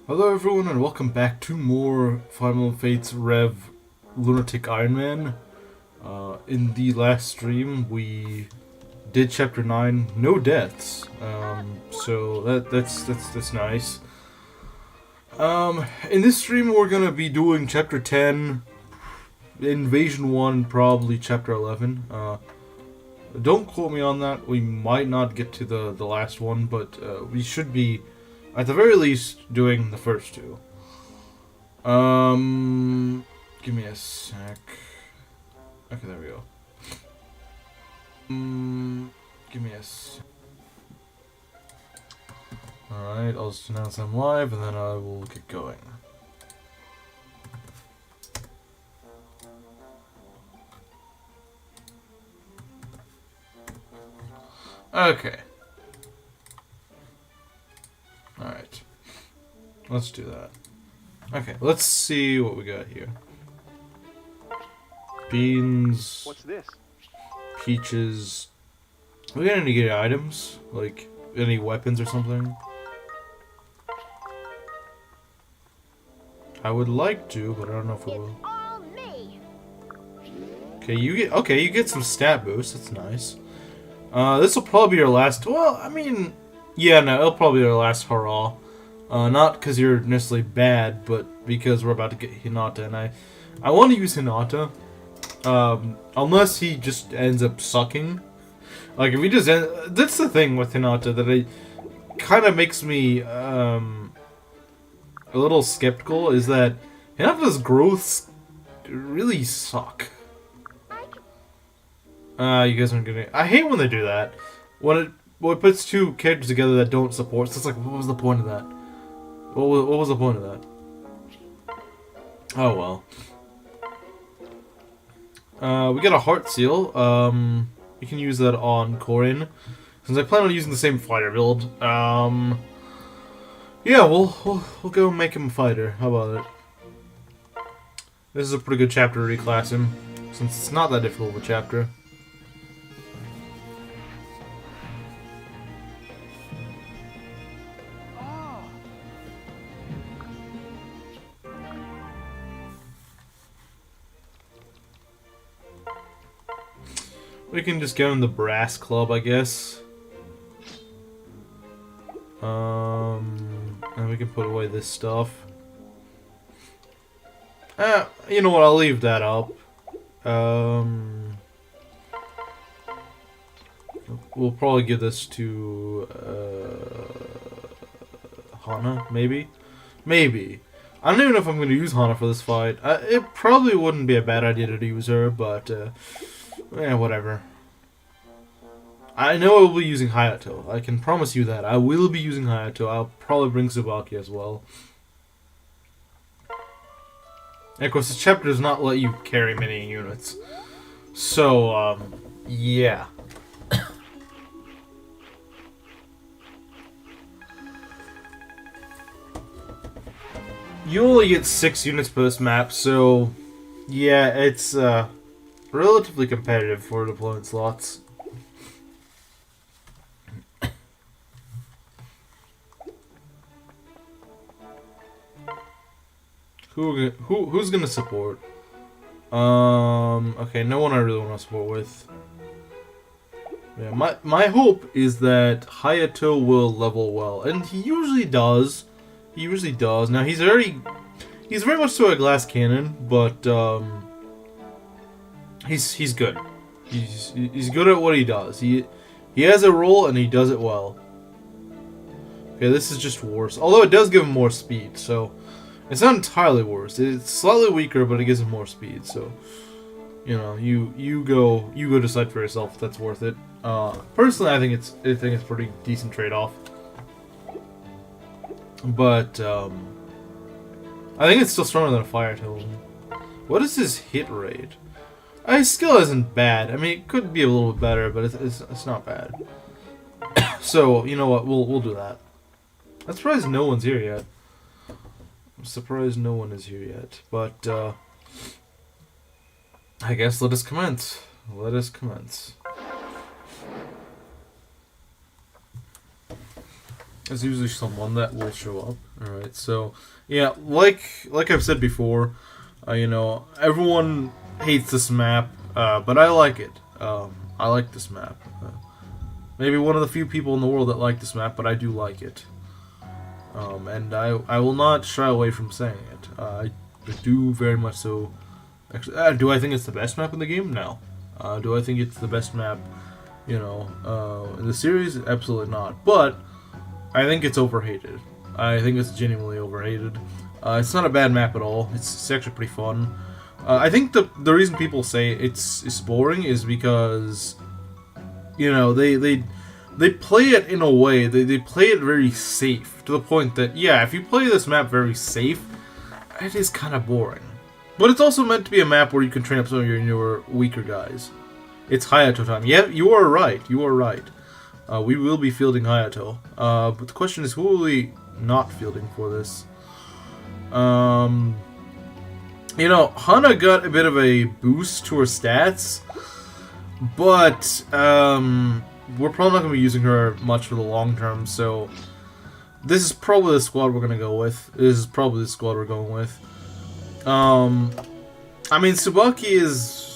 Hello everyone and welcome back to more Final Fates REV Lunatic Ironman. In the last stream we did chapter 9, no deaths. So that's nice. In this stream we're gonna be doing chapter 10, Invasion 1, probably chapter 11. Don't quote me on that, we might not get to the last one, but we should be at the very least doing the first two. Give me a sec. Okay, there we go. Give me a sec. Alright, I'll just announce I'm live and then I will get going. Okay. Alright. Let's do that. Okay, let's see what we got here. Beans. What's this? Peaches. We got any good items? Like, any weapons or something? I would like to, but I don't know if we will. All me. Okay, you get some stat boost, that's nice. This will probably be your last, well, I mean, yeah, no, it'll probably be our last hurrah. Not because you're necessarily bad, but because we're about to get Hinata, and I want to use Hinata. Unless he just ends up sucking. Like, if he just that's the thing with Hinata, that it kind of makes me, a little skeptical, is that Hinata's growths really suck. You guys aren't gonna... I hate when they do that. When it puts two characters together that don't support, so it's like, what was the point of that? What was the point of that? Oh well. We got a heart seal. We can use that on Corin, since I plan on using the same fighter build. Yeah, we'll go make him a fighter. How about it? This is a pretty good chapter to reclass him, since it's not that difficult of a chapter. We can just go in the brass club, I guess. And we can put away this stuff. You know what? I'll leave that up. We'll probably give this to Hana, maybe. Maybe. I don't even know if I'm going to use Hana for this fight. It probably wouldn't be a bad idea to use her, but yeah, whatever. I know I will be using Hayato. I can promise you that. I will be using Hayato. I'll probably bring Tsubaki as well. And of course, this chapter does not let you carry many units. So, yeah. You only get 6 units per this map, so yeah, it's relatively competitive for deployment slots. Who's gonna support? Okay, no one I really want to support with. Yeah, my hope is that Hayato will level well, and he usually does. He usually does. Now he's very much so a glass cannon, but he's good. He's good at what he does. He has a role and he does it well. Okay, this is just worse. Although it does give him more speed, so it's not entirely worse. It's slightly weaker, but it gives him more speed. So, you know, you go decide for yourself if that's worth it. Personally, I think it's a pretty decent trade-off. But I think it's still stronger than a fire totem. What is his hit rate? His skill isn't bad. I mean, it could be a little bit better, but it's not bad. So you know what? We'll do that. I'm surprised no one's here yet. I'm surprised no one is here yet. But I guess let us commence. Let us commence. There's usually someone that will show up. Alright, so, yeah, like I've said before, you know, everyone hates this map, but I like it. I like this map. Maybe one of the few people in the world that like this map, but I do like it. And I will not shy away from saying it. I do very much so. Actually, do I think it's the best map in the game? No. Do I think it's the best map, you know, in the series? Absolutely not. But I think it's overhated. I think it's genuinely overhated. It's not a bad map at all. It's actually pretty fun. I think the reason people say it's boring is because, you know, they play it in a way, they play it very safe, to the point that, yeah, if you play this map very safe, it is kind of boring. But it's also meant to be a map where you can train up some of your newer, weaker guys. It's Hayato time. Yeah, you are right. You are right. We will be fielding Hayato. But the question is, who will we not fielding for this? You know, Hana got a bit of a boost to her stats, but we're probably not going to be using her much for the long term, so this is probably the squad we're going to go with. This is probably the squad we're going with. I mean, Tsubaki is...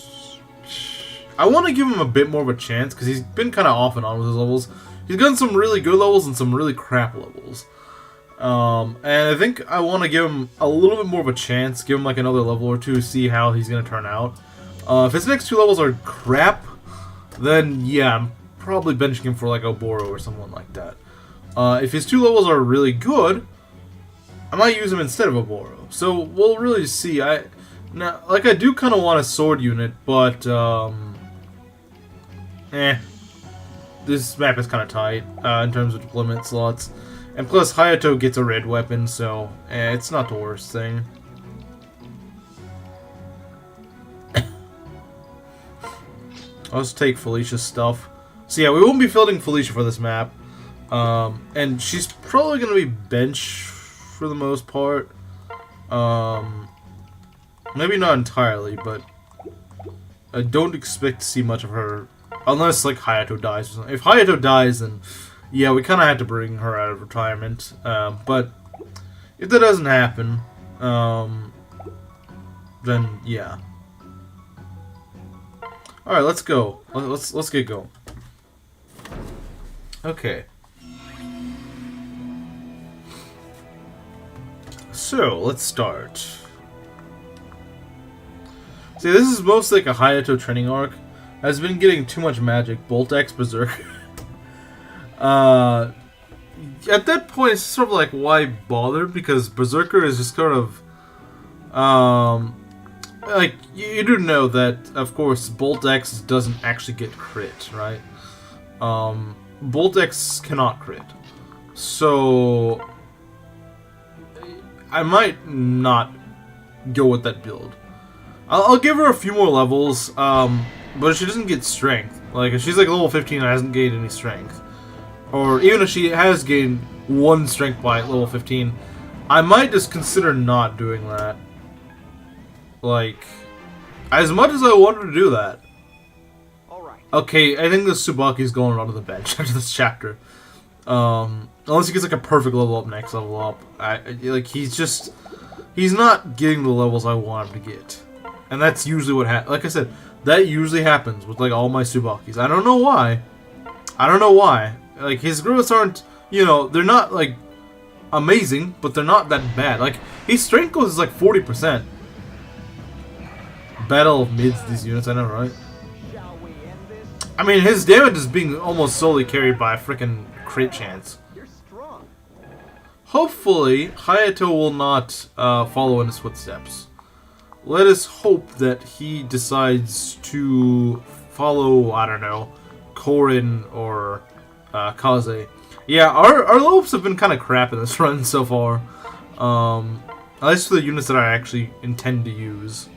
I want to give him a bit more of a chance, because he's been kind of off and on with his levels. He's gotten some really good levels and some really crap levels. And I think I want to give him a little bit more of a chance, give him like another level or two, see how he's going to turn out. If his next two levels are crap, then yeah, I'm probably benching him for like Oboro or someone like that. If his two levels are really good, I might use him instead of Oboro. So we'll really see. I do kind of want a sword unit, but this map is kind of tight in terms of deployment slots. And plus, Hayato gets a red weapon, so it's not the worst thing. I'll just take Felicia's stuff. So yeah, we won't be fielding Felicia for this map. And she's probably going to be bench for the most part. Maybe not entirely, but I don't expect to see much of her. Unless, like, Hayato dies or something. If Hayato dies, then... yeah, we kind of had to bring her out of retirement, but if that doesn't happen, then yeah. All right, let's go. Let's get going. Okay. So let's start. See, this is mostly like a Hayato training arc. Has been getting too much magic. Bolt X Berserker. At that point, it's sort of like, why bother? Because Berserker is just kind of, like, you do know that, of course, Bolt X doesn't actually get crit, right? Bolt X cannot crit. So, I might not go with that build. I'll give her a few more levels, but she doesn't get strength. Like, if she's like level 15 and hasn't gained any strength, or even if she has gained 1 strength by level 15, I might just consider not doing that. Like, as much as I wanted to do that. Okay, I think the Tsubaki's going onto the bench after this chapter. Unless he gets like a perfect level up next level up. He's not getting the levels I want him to get. And that's usually what happens. Like I said, that usually happens with like all my Tsubakis. I don't know why. Like, his growths aren't, you know, they're not, like, amazing, but they're not that bad. Like, his strength goes is, like, 40%. Battle of mids, these units, I know, right? I mean, his damage is being almost solely carried by a frickin' crit chance. Hopefully, Hayato will not follow in his footsteps. Let us hope that he decides to follow, I don't know, Korin or... Kaze. Yeah, our lobes have been kind of crap in this run so far. At least for the units that I actually intend to use.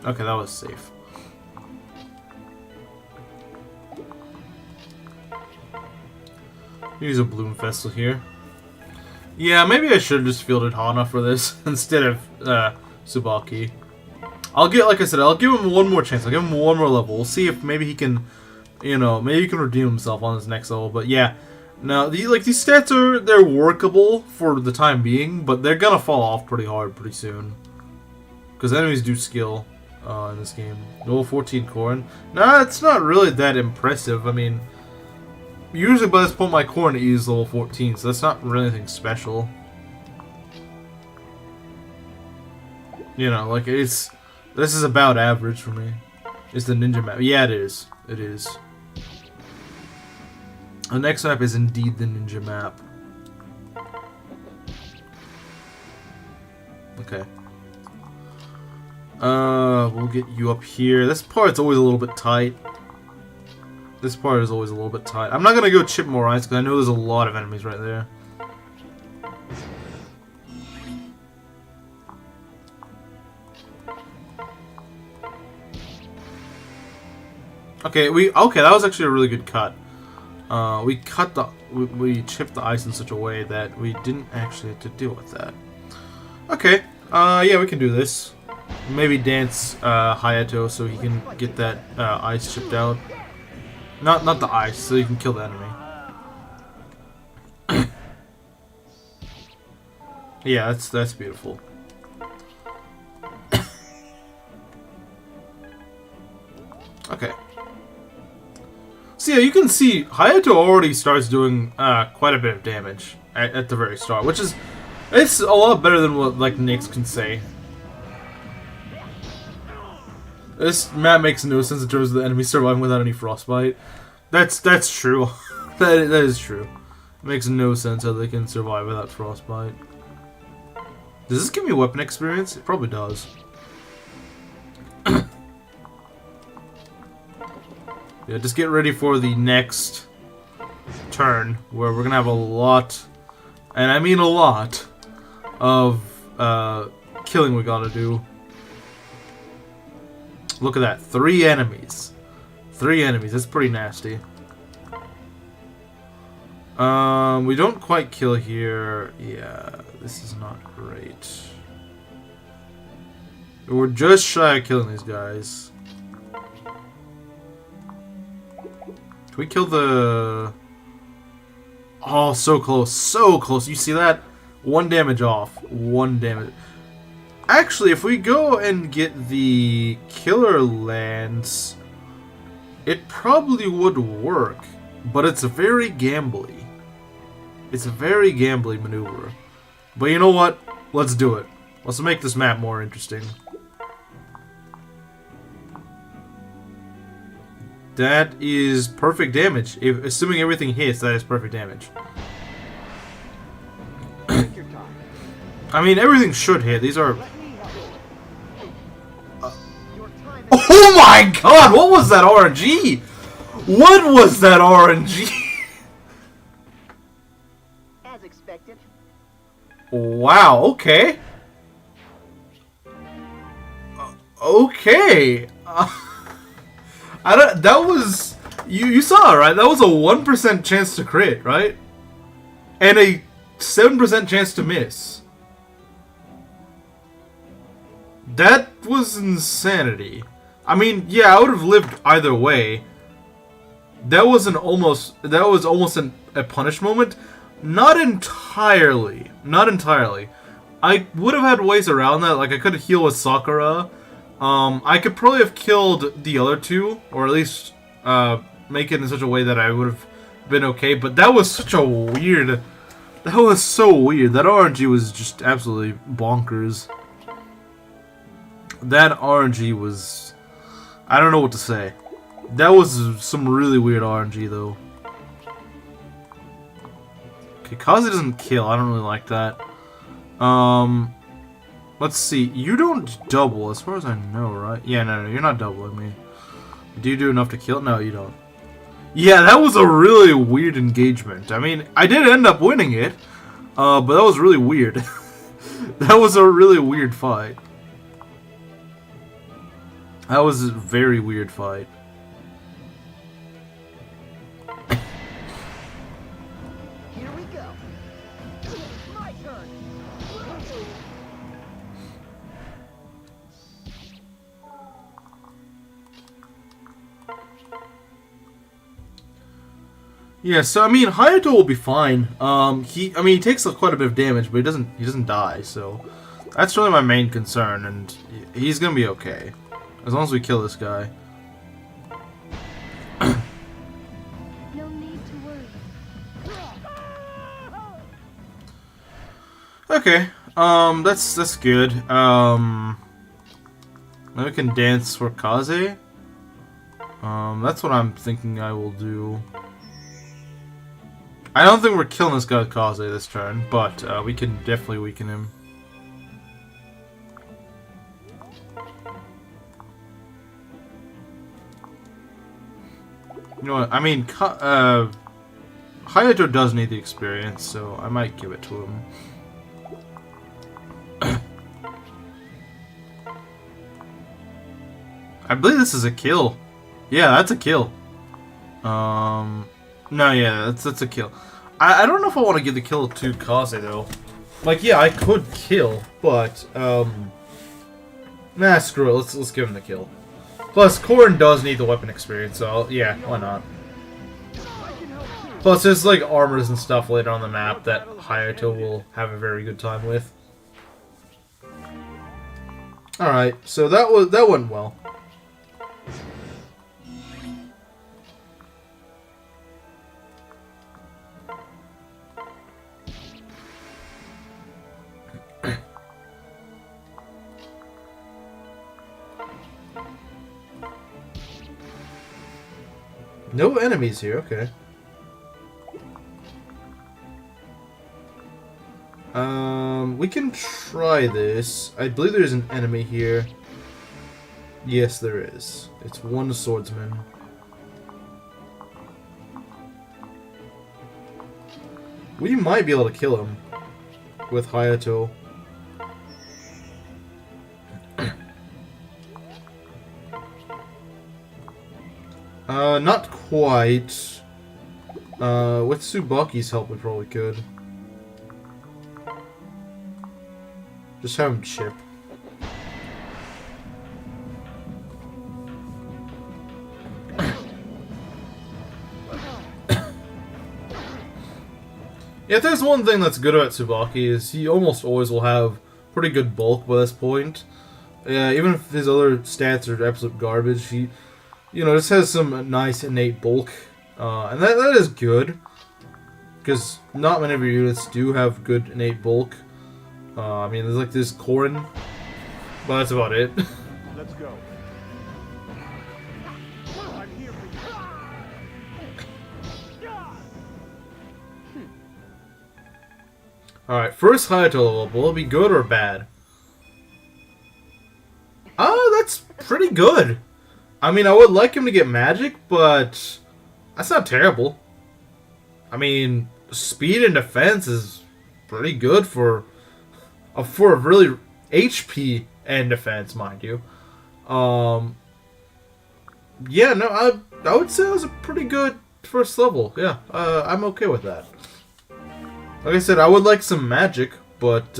Okay, that was safe. Use a Bloom Festal here. Yeah, maybe I should have just fielded Hana for this instead of Tsubaki. I'll give him one more chance. I'll give him one more level. We'll see if maybe he can you know, maybe he can redeem himself on his next level. But yeah, now these stats they're workable for the time being, but they're gonna fall off pretty hard pretty soon because enemies do skill in this game. Level 14 Corn. Nah, it's not really that impressive. I mean, usually by this point my Corn is level 14, so that's not really anything special. You know, like this is about average for me. It's the ninja map. Yeah, it is. It is. The next map is indeed the ninja map. Okay. We'll get you up here. This part's always a little bit tight. This part is always a little bit tight. I'm not gonna go chip more ice because I know there's a lot of enemies right there. Okay, that was actually a really good cut. We chipped the ice in such a way that we didn't actually have to deal with that. Okay, yeah, we can do this. Maybe dance Hayato so he can get that ice chipped out. Not the ice, so he can kill the enemy. Yeah, that's beautiful. Okay. So yeah, you can see Hayato already starts doing quite a bit of damage at the very start, which is it's a lot better than what like Nyx can say. This map makes no sense in terms of the enemy surviving without any frostbite. That's true. that is true. It makes no sense how they can survive without frostbite. Does this give me weapon experience? It probably does. Yeah, just get ready for the next turn where we're gonna have a lot, and I mean a lot, of killing we gotta do. Look at that, 3 enemies. 3 enemies, that's pretty nasty. We don't quite kill here. Yeah, this is not great. We're just shy of killing these guys. Can we kill the... Oh, so close, so close. You see that? 1 damage off. 1 damage. Actually, if we go and get the Killer Lance, it probably would work, but it's very gambly. It's a very gambly maneuver. But you know what? Let's do it. Let's make this map more interesting. That is perfect damage. Assuming everything hits, that is perfect damage. I mean, everything should hit. These are... Oh my god! What was that RNG? What was that RNG? As expected. Wow, okay. Okay. I don't... That was... You saw it, right? That was a 1% chance to crit, right? And a 7% chance to miss. That was insanity. I mean, yeah, I would have lived either way. That was almost a punish moment. Not entirely. Not entirely. I would have had ways around that. Like, I could have healed with Sakura. I could probably have killed the other 2, or at least make it in such a way that I would have been okay. But that was such a weird... That was so weird. That RNG was just absolutely bonkers. That RNG was... I don't know what to say. That was some really weird RNG, though. Okay, Kazi doesn't kill. I don't really like that. Let's see. You don't double, as far as I know, right? Yeah, no, you're not doubling me. Do you do enough to kill? No, you don't. Yeah, that was a really weird engagement. I mean, I did end up winning it, but that was really weird. That was a really weird fight. That was a very weird fight. Here we go. My turn. Yeah, so I mean, Hayato will be fine. He takes quite a bit of damage, but he doesn't die. So that's really my main concern, and he's gonna be okay as long as we kill this guy. No need to worry. Okay, that's good. Maybe we can dance for Kaze. That's what I'm thinking I will do. I don't think we're killing this guy with Kaze this turn, but we can definitely weaken him. You know what? I mean, Hayato does need the experience, so I might give it to him. I believe this is a kill. Yeah, that's a kill. No, yeah, that's a kill. I don't know if I want to give the kill to Kaze though. Like, yeah, I could kill, but nah, screw it. Let's give him the kill. Plus, Corrin does need the weapon experience, so yeah, why not? Plus, there's like armors and stuff later on the map that Hayato will have a very good time with. All right, so that went well. No enemies here, okay. We can try this. I believe there's an enemy here. Yes, there is. It's one swordsman. We might be able to kill him with Hayato. Not quite. With Tsubaki's help, we probably could. Just have him chip. Yeah, if there's one thing that's good about Tsubaki is he almost always will have pretty good bulk by this point. Even if his other stats are absolute garbage, he, you know, just has some nice innate bulk. And that is good. Because not many of your units do have good innate bulk. I mean, there's like this Corrin, but that's about it. Let's go. I'm here for you. Alright, first Hayato level. Will it be good or bad? Oh, that's pretty good. I mean, I would like him to get magic, but that's not terrible. I mean, speed and defense is pretty good for a really HP and defense, mind you. Yeah, no, I would say it was a pretty good first level. Yeah, I'm okay with that. Like I said, I would like some magic, but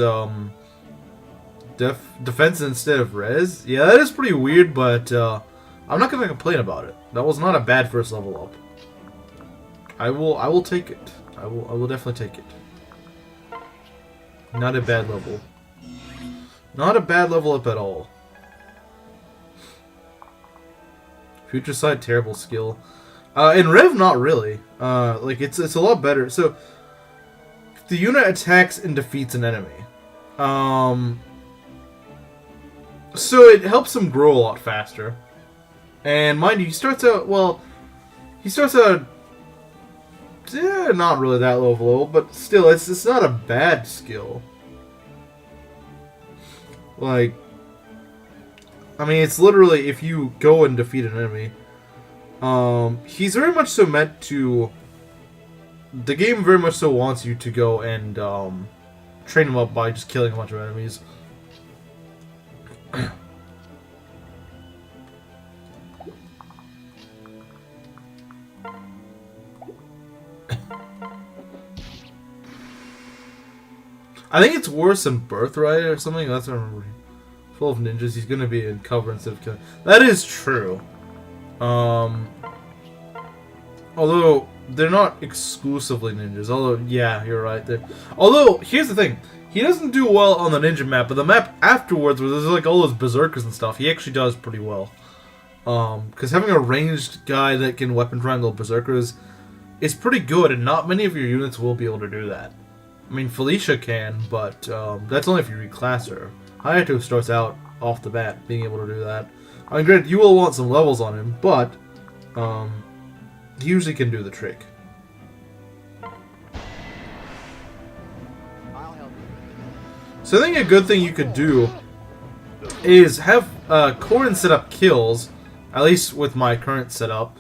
defense instead of res. Yeah, that is pretty weird, but I'm not gonna complain about it. That was not a bad first level up. I will take it. I will definitely take it. Not a bad level. Not a bad level up at all. Future Sight, terrible skill. In Rev, not really. Like it's a lot better. So the unit attacks and defeats an enemy. So it helps him grow a lot faster. And mind you, he starts out not really that low of a level, but still, it's not a bad skill. Like, I mean, it's literally if you go and defeat an enemy. He's very much so meant to. The game very much so wants you to go and train him up by just killing a bunch of enemies. I think it's worse than Birthright or something. That's what I remember. Full of ninjas, he's gonna be in cover instead of killing. That is true. Although they're not exclusively ninjas. Although, yeah, you're right there. Although, here's the thing. He doesn't do well on the ninja map, but the map afterwards, where there's like all those berserkers and stuff, he actually does pretty well. Because having a ranged guy that can weapon triangle berserkers is pretty good, and not many of your units will be able to do that. I mean, Felicia can, but that's only if you reclass her. Hayato starts out off the bat being able to do that. I mean, granted, you will want some levels on him, but he usually can do the trick. I'll help you. So I think a good thing you could do is have Corrin set up kills, at least with my current setup,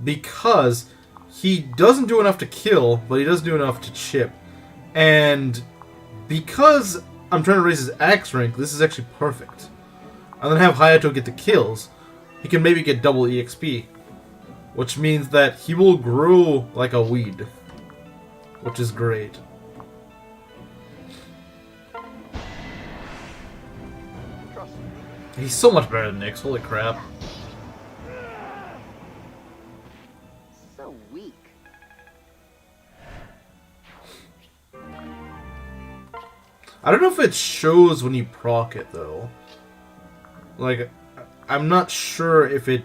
because he doesn't do enough to kill, but he does do enough to chip. And because I'm trying to raise his axe rank, this is actually perfect. And then have Hayato get the kills. He can maybe get double EXP, which means that he will grow like a weed, which is great. Trust me. He's so much better than Nyx, holy crap. So weak. I don't know if it shows when you proc it, though. Like, I'm not sure if it,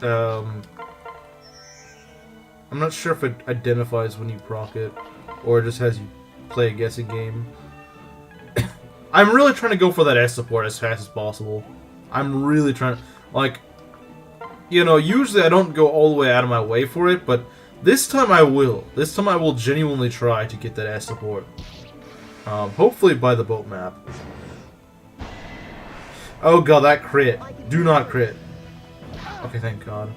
I'm not sure if it identifies when you proc it, or it just has you play a guessing game. I'm really trying to go for that S support as fast as possible. I'm really trying to, like, you know, usually I don't go all the way out of my way for it, but this time I will. This time I will genuinely try to get that S support. Hopefully by the boat map. Oh god, that crit. Do not crit. Okay, thank god.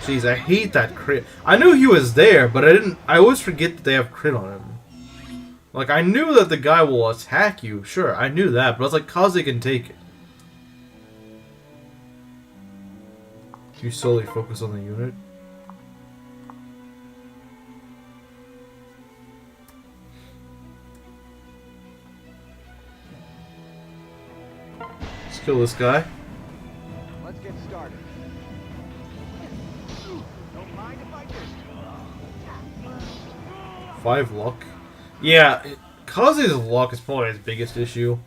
Jeez, I hate that crit. I knew he was there, but I always forget that they have crit on him. Like, I knew that the guy will attack you. Sure, I knew that, but I was like, Kaze can take it. You solely focus on the unit. Let's kill this guy. Let's get started. Don't mind if I do. 5 luck. Yeah, Kaze's luck is probably his biggest issue.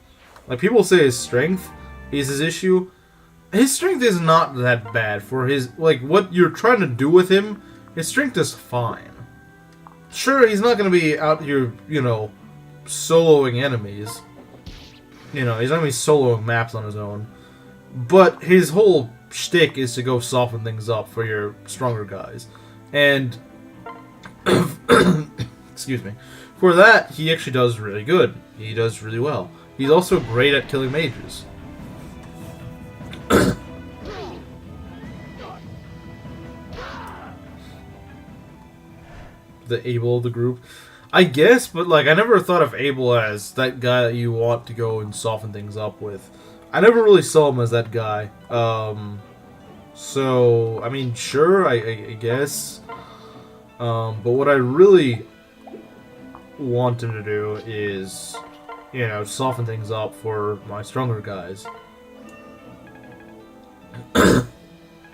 Like, people say his strength is his issue. His strength is not that bad for his, like, what you're trying to do with him. His strength is fine. Sure, he's not going to be out here, you know, soloing enemies. You know, he's not going to be soloing maps on his own. But his whole shtick is to go soften things up for your stronger guys. And, excuse me, for that, he actually does really good. He does really well. He's also great at killing mages. The Abel of the group, I guess, but like I never thought of Abel as that guy that you want to go and soften things up with. I never really saw him as that guy. So I mean, sure, I guess. But what I really want him to do is, you know, soften things up for my stronger guys.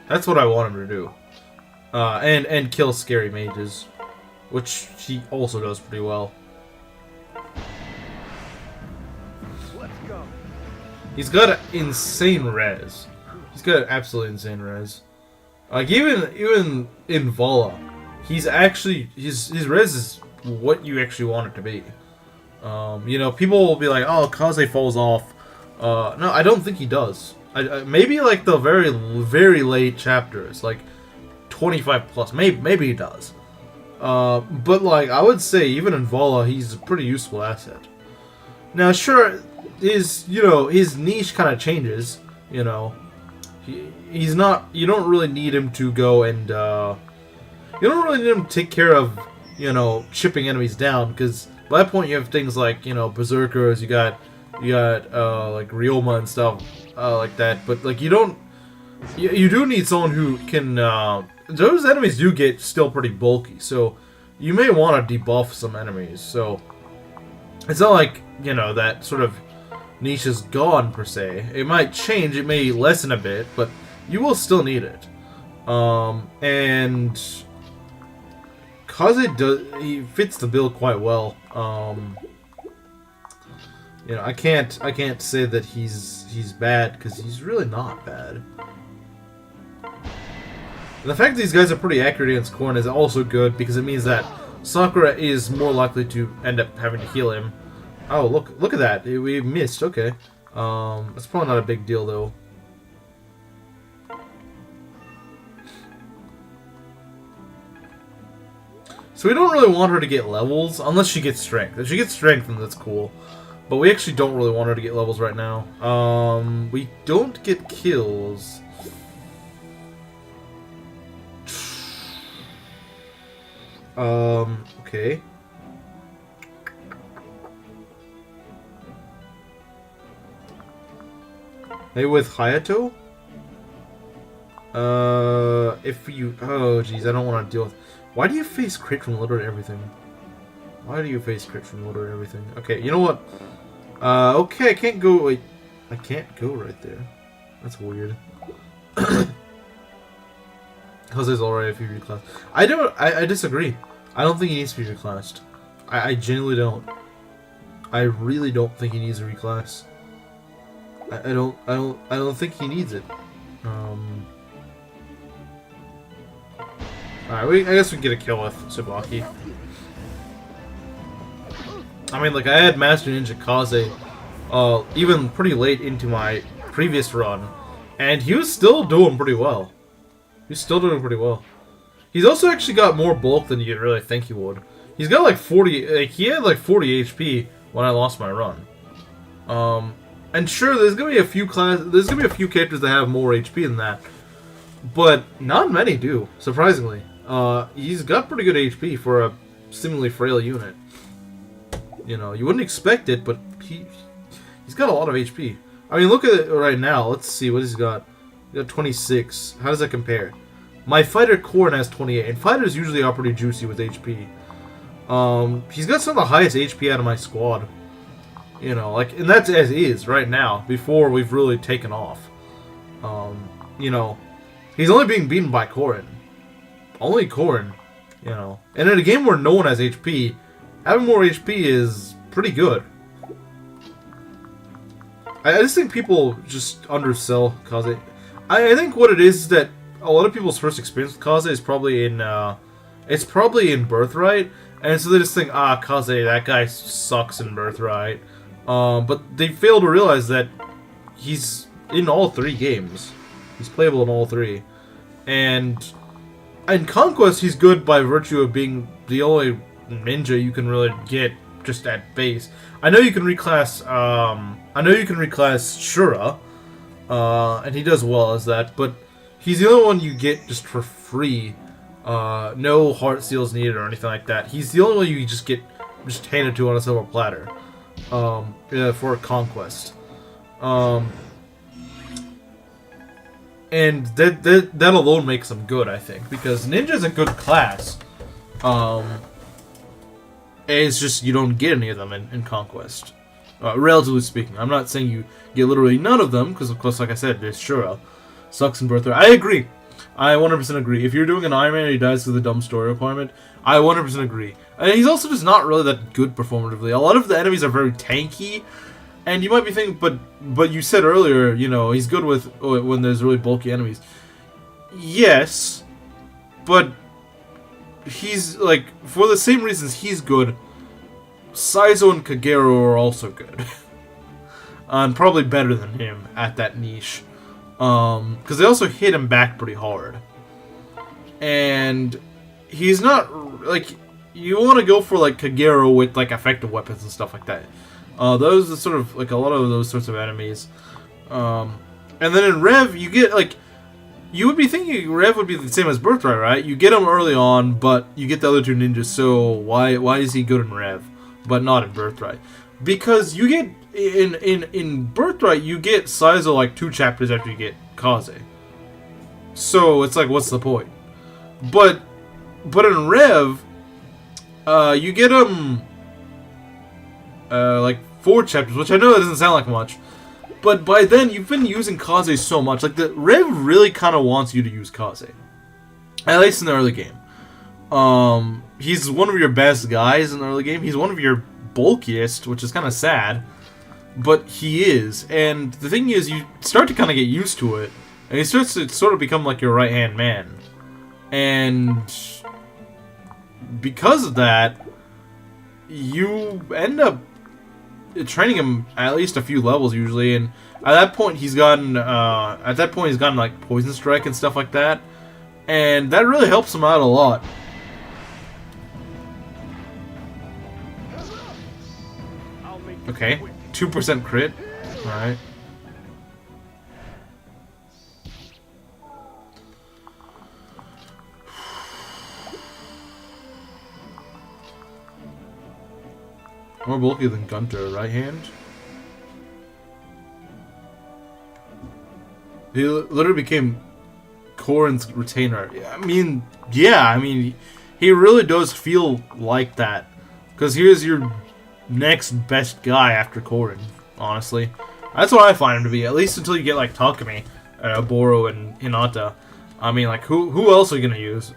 That's what I want him to do. And kill scary mages, which he also does pretty well. Let's go. He's got an insane res. He's got an absolutely insane res. Like even in Vala, he's actually his res is what you actually want it to be. You know, people will be like, "Oh, Kaze falls off." No, I don't think he does. Maybe like the very late chapters, like 25 plus. Maybe he does. But like I would say, even in Vala, he's a pretty useful asset. Now, sure, his niche kind of changes. You know, he's not. You don't really need him to go and you don't really need him to take care of, you know, chipping enemies down, because by that point you have things like, you know, berserkers. You got like Ryoma and stuff like that. But like you do need someone who can. Those enemies do get still pretty bulky, so you may want to debuff some enemies. So it's not like, you know, that sort of niche is gone per se. It might change, it may lessen a bit, but you will still need it. And Kaze he fits the bill quite well. You know, I can't say that he's bad because he's really not bad. And the fact that these guys are pretty accurate against Corrin is also good because it means that Sakura is more likely to end up having to heal him. Oh, look at that. We missed. Okay. That's probably not a big deal though. So we don't really want her to get levels unless she gets strength. If she gets strength, then that's cool. But we actually don't really want her to get levels right now. We don't get kills. Okay. Maybe with Hayato? If you... Oh, jeez, I don't want to deal with... Why do you face crit from literally everything? Why do you face crit from literally everything? Okay, you know what? Okay, I can't go... Wait, I can't go right there. That's weird. Because there's already a few reclassed. I disagree. I don't think he needs to be reclassed. I genuinely don't. I really don't think he needs a reclass. I don't think he needs it. Alright, I guess we can get a kill with Tsubaki. I mean, like, I had Master Ninja Kaze even pretty late into my previous run, and he was still doing pretty well. He's still doing pretty well. He's also actually got more bulk than you'd really think he would. He's got like 40, like, he had like 40 HP when I lost my run. And sure, there's gonna be a few characters that have more HP than that, but not many do, surprisingly. He's got pretty good HP for a seemingly frail unit. You know, you wouldn't expect it, but he's got a lot of HP. I mean, look at it right now. Let's see what he's got. He's got 26. How does that compare? My fighter Corrin has 28, and fighters usually are pretty juicy with HP. He's got some of the highest HP out of my squad. You know, like, and that's as is right now, before we've really taken off. You know, he's only being beaten by Corrin. Only Corrin, you know. And in a game where no one has HP, having more HP is pretty good. I just think people just undersell Kaze. I think what it is that a lot of people's first experience with Kaze is probably in, Birthright, and so they just think, Kaze, that guy sucks in Birthright. But they fail to realize that he's in all 3 games. He's playable in all 3. And in Conquest, he's good by virtue of being the only ninja you can really get just at base. I know you can reclass Shura, and he does well as that, but he's the only one you get just for free. No heart seals needed or anything like that. He's the only one you just get handed to on a silver platter. For Conquest. And that alone makes him good, I think, because Ninja's a good class. It's just you don't get any of them in Conquest. Relatively speaking. I'm not saying you get literally none of them, because of course, like I said, there's Shura. Sucks in Birthright. I agree. I 100% agree. If you're doing an Ironman and he dies with a dumb story requirement, I 100% agree. And he's also just not really that good performatively. A lot of the enemies are very tanky, and you might be thinking, but you said earlier, you know, he's good with when there's really bulky enemies. Yes, but he's, like, for the same reasons he's good, Saizo and Kagero are also good. And probably better than him at that niche. Because they also hit him back pretty hard. And he's not, like, you want to go for, like, Kagero with, like, effective weapons and stuff like that. Those are sort of, like, a lot of those sorts of enemies. And then in Rev, you get, like, you would be thinking Rev would be the same as Birthright, right? You get him early on, but you get the other 2 ninjas, so why is he good in Rev, but not in Birthright? Because you get, in Birthright, you get Saizo, like, 2 chapters after you get Kaze. So, it's like, what's the point? But in Rev, you get him, like, 4 chapters, which I know that doesn't sound like much. But by then, you've been using Kaze so much. Like, the Rev really kind of wants you to use Kaze. At least in the early game. He's one of your best guys in the early game. He's one of your bulkiest, which is kind of sad. But he is. And the thing is, you start to kind of get used to it. And he starts to sort of become like your right-hand man. And because of that, you end up training him at least a few levels usually, and at that point he's gotten like poison strike and stuff like that, and that really helps him out a lot. I'll make this Okay, quick. 2% crit. All right. More bulky than Gunter, right hand? He literally became Corrin's retainer. I mean, yeah, I mean, he really does feel like that. Because here's your next best guy after Corrin, honestly. That's what I find him to be, at least until you get, like, Takumi, Boro, and Hinata. I mean, like, who else are you gonna use?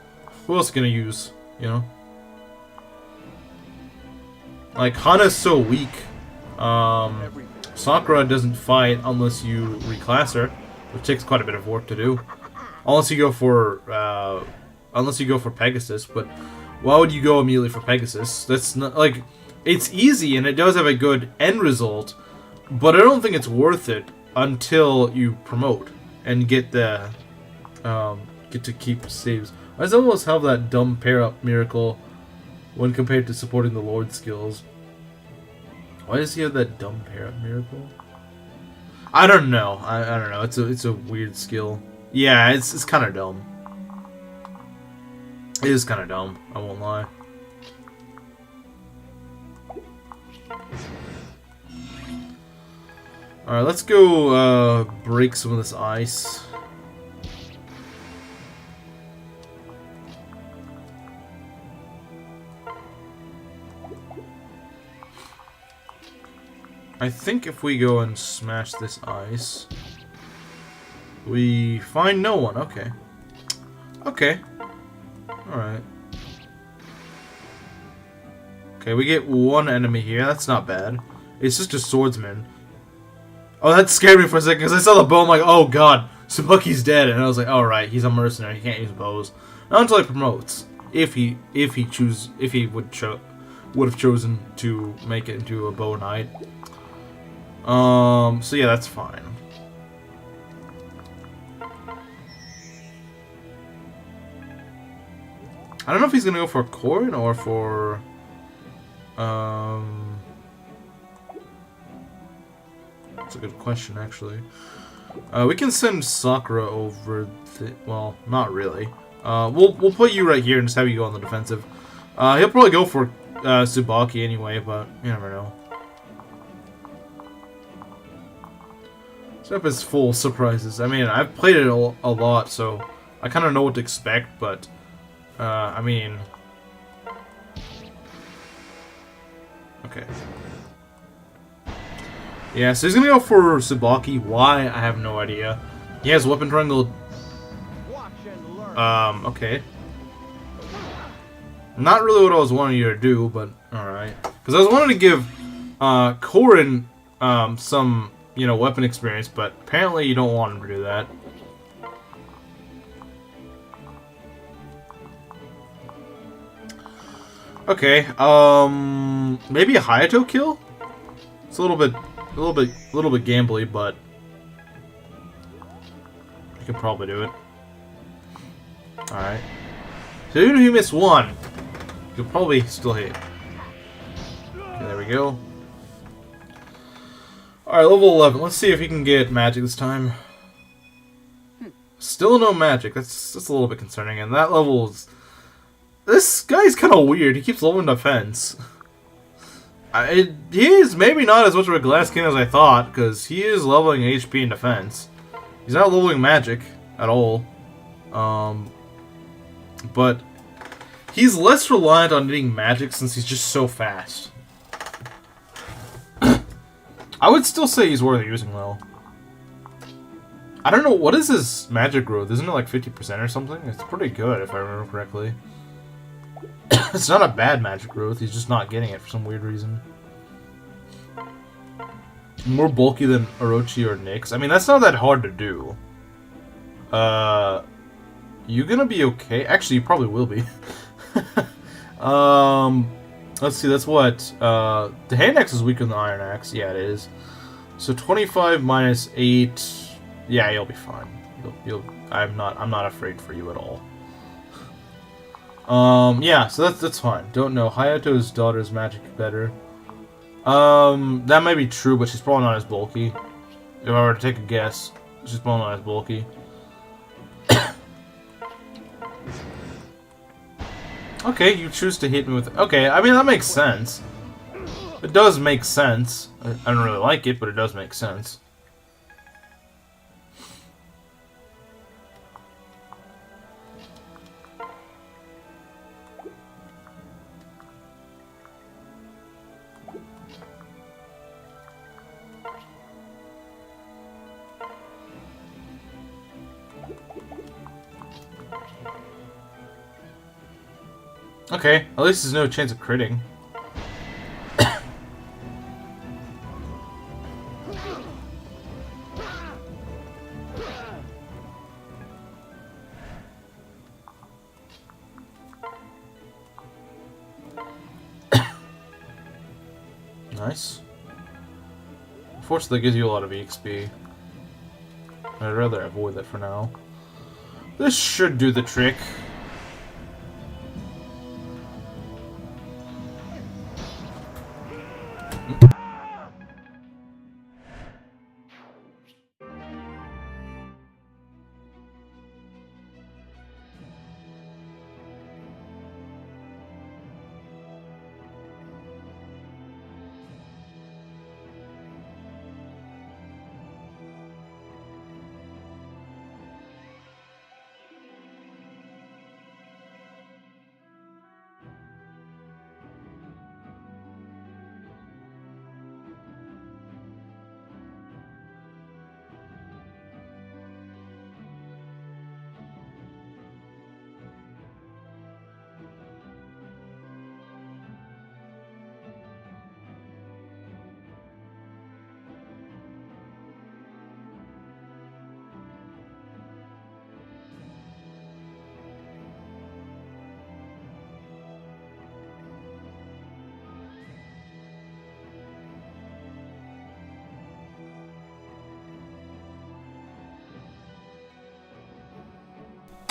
Who else are you gonna use, you know? Like, Hana's so weak. Sakura doesn't fight unless you reclass her, which takes quite a bit of work to do. Unless you go for Pegasus, but why would you go immediately for Pegasus? That's not, like, it's easy and it does have a good end result, but I don't think it's worth it until you promote and get to keep saves. I almost have that dumb pair up miracle when compared to supporting the Lord's skills. Why does he have that dumb pair up miracle? I don't know. I don't know. It's a weird skill. Yeah, it's kind of dumb. It is kind of dumb. I won't lie. All right, let's go break some of this ice. I think if we go and smash this ice, we find no one. Okay. Okay. Alright. Okay, we get one enemy here. That's not bad. It's just a swordsman. Oh, that scared me for a second because I saw the bow. I'm like, oh god, Subuki's dead. And I was like, alright, he's a mercenary. He can't use bows. Not until he promotes. If he would have chosen to make it into a bow knight. So yeah, that's fine. I don't know if he's gonna go for Corrin or for, that's a good question, actually. We can send Sakura over well, not really. We'll put you right here and just have you go on the defensive. He'll probably go for, Tsubaki anyway, but you never know. This map is full of surprises. I mean, I've played it a lot, so I kind of know what to expect, but, I mean... Okay. Yeah, so he's gonna go for Tsubaki. Why? I have no idea. He has weapon triangle. Watch and learn. Okay. Not really what I was wanting you to do, but alright. Because I was wanting to give, Corrin, some... you know, weapon experience, but apparently you don't want him to do that. Okay, maybe a Hayato kill? It's a little bit gambly, but you can probably do it. Alright. So even if you miss one, you'll probably still hit. Okay, there we go. Alright, level 11. Let's see if he can get magic this time. Still no magic. That's a little bit concerning. And that level is... This guy's kind of weird. He keeps leveling defense. He is maybe not as much of a glass king as I thought, because he is leveling HP and defense. He's not leveling magic at all. But he's less reliant on getting magic since he's just so fast. I would still say he's worth using, though. I don't know, what is his magic growth? Isn't it like 50% or something? It's pretty good, if I remember correctly. It's not a bad magic growth, he's just not getting it for some weird reason. More bulky than Orochi or Nyx. I mean, that's not that hard to do. You gonna be okay? Actually, you probably will be. Let's see, that's what? The Hand Axe is weaker than the Iron Axe. Yeah, it is. So 25 minus 8. Yeah, you'll be fine. I'm not afraid for you at all. Yeah, so that's fine. Don't know. Hayato's daughter's magic better. That might be true, but she's probably not as bulky. If I were to take a guess, she's probably not as bulky. Okay, you choose to hit me with... Okay, I mean, that makes sense. It does make sense. I don't really like it, but it does make sense. Okay, at least there's no chance of critting. Nice. Unfortunately, that gives you a lot of EXP. I'd rather avoid that for now. This should do the trick.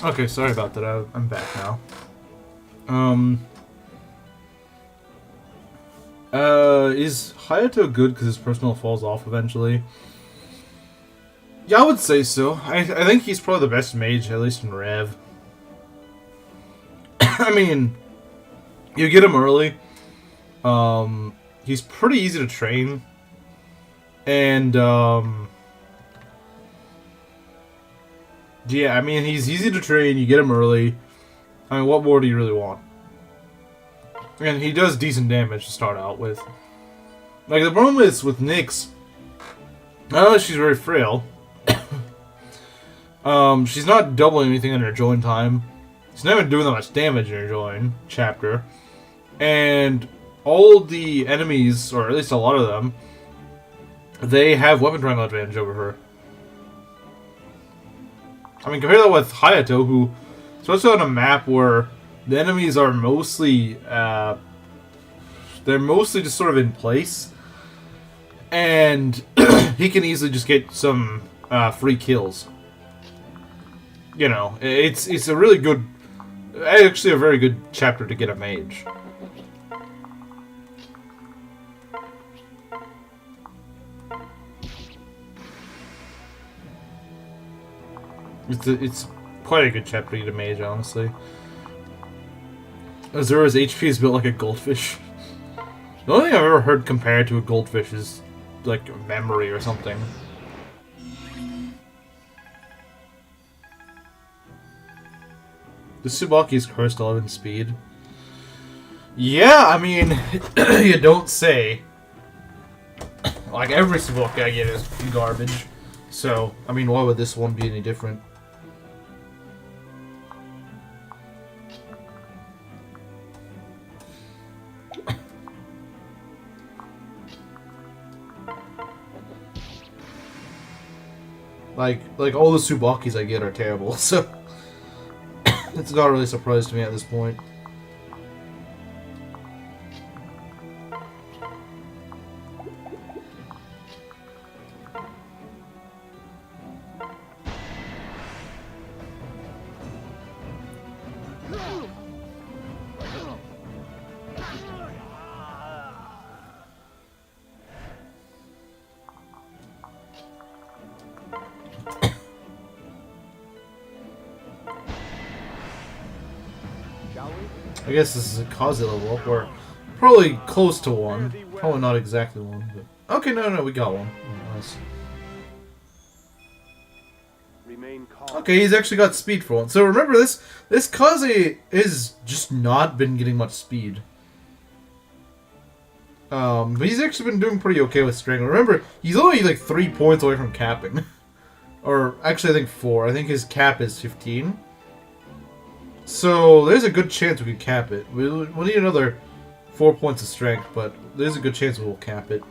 Okay, sorry about that. I'm back now. Is Hayato good because his personal falls off eventually? Yeah, I would say so. I think he's probably the best mage, at least in Rev. I mean, you get him early. He's pretty easy to train. And, yeah, I mean, he's easy to train, you get him early. I mean, what more do you really want? And he does decent damage to start out with. Like, the problem is with Nyx, I know she's very frail. She's not doubling anything in her join time. She's not even doing that much damage in her join chapter. And all the enemies, or at least a lot of them, they have weapon triangle advantage over her. I mean, compare that with Hayato, who, especially on a map where the enemies are mostly, they're mostly just sort of in place, and he can easily just get some free kills. You know, it's a really good, actually a very good chapter to get a mage. It's quite a good chapter to get a mage, honestly. Azura's HP is built like a goldfish. The only thing I've ever heard compared to a goldfish is like memory or something. The Tsubaki's cursed 11 speed. Yeah, I mean, you don't say. Like, every Tsubaki I get is garbage. So, I mean, why would this one be any different? Like all the Tsubakis I get are terrible, so it's not really a surprise to me at this point. I guess this is a Kaze level up. We're probably close to one. Probably not exactly one, but okay, no, we got one. Oh, nice. Remain calm. Okay, he's actually got speed for one. So remember, this Kaze is just not been getting much speed. But he's actually been doing pretty okay with strength. Remember, he's only like 3 points away from capping. Or actually, I think 4. I think his cap is 15. So there's a good chance we could cap it. We'll need another 4 points of strength, but there's a good chance we'll cap it.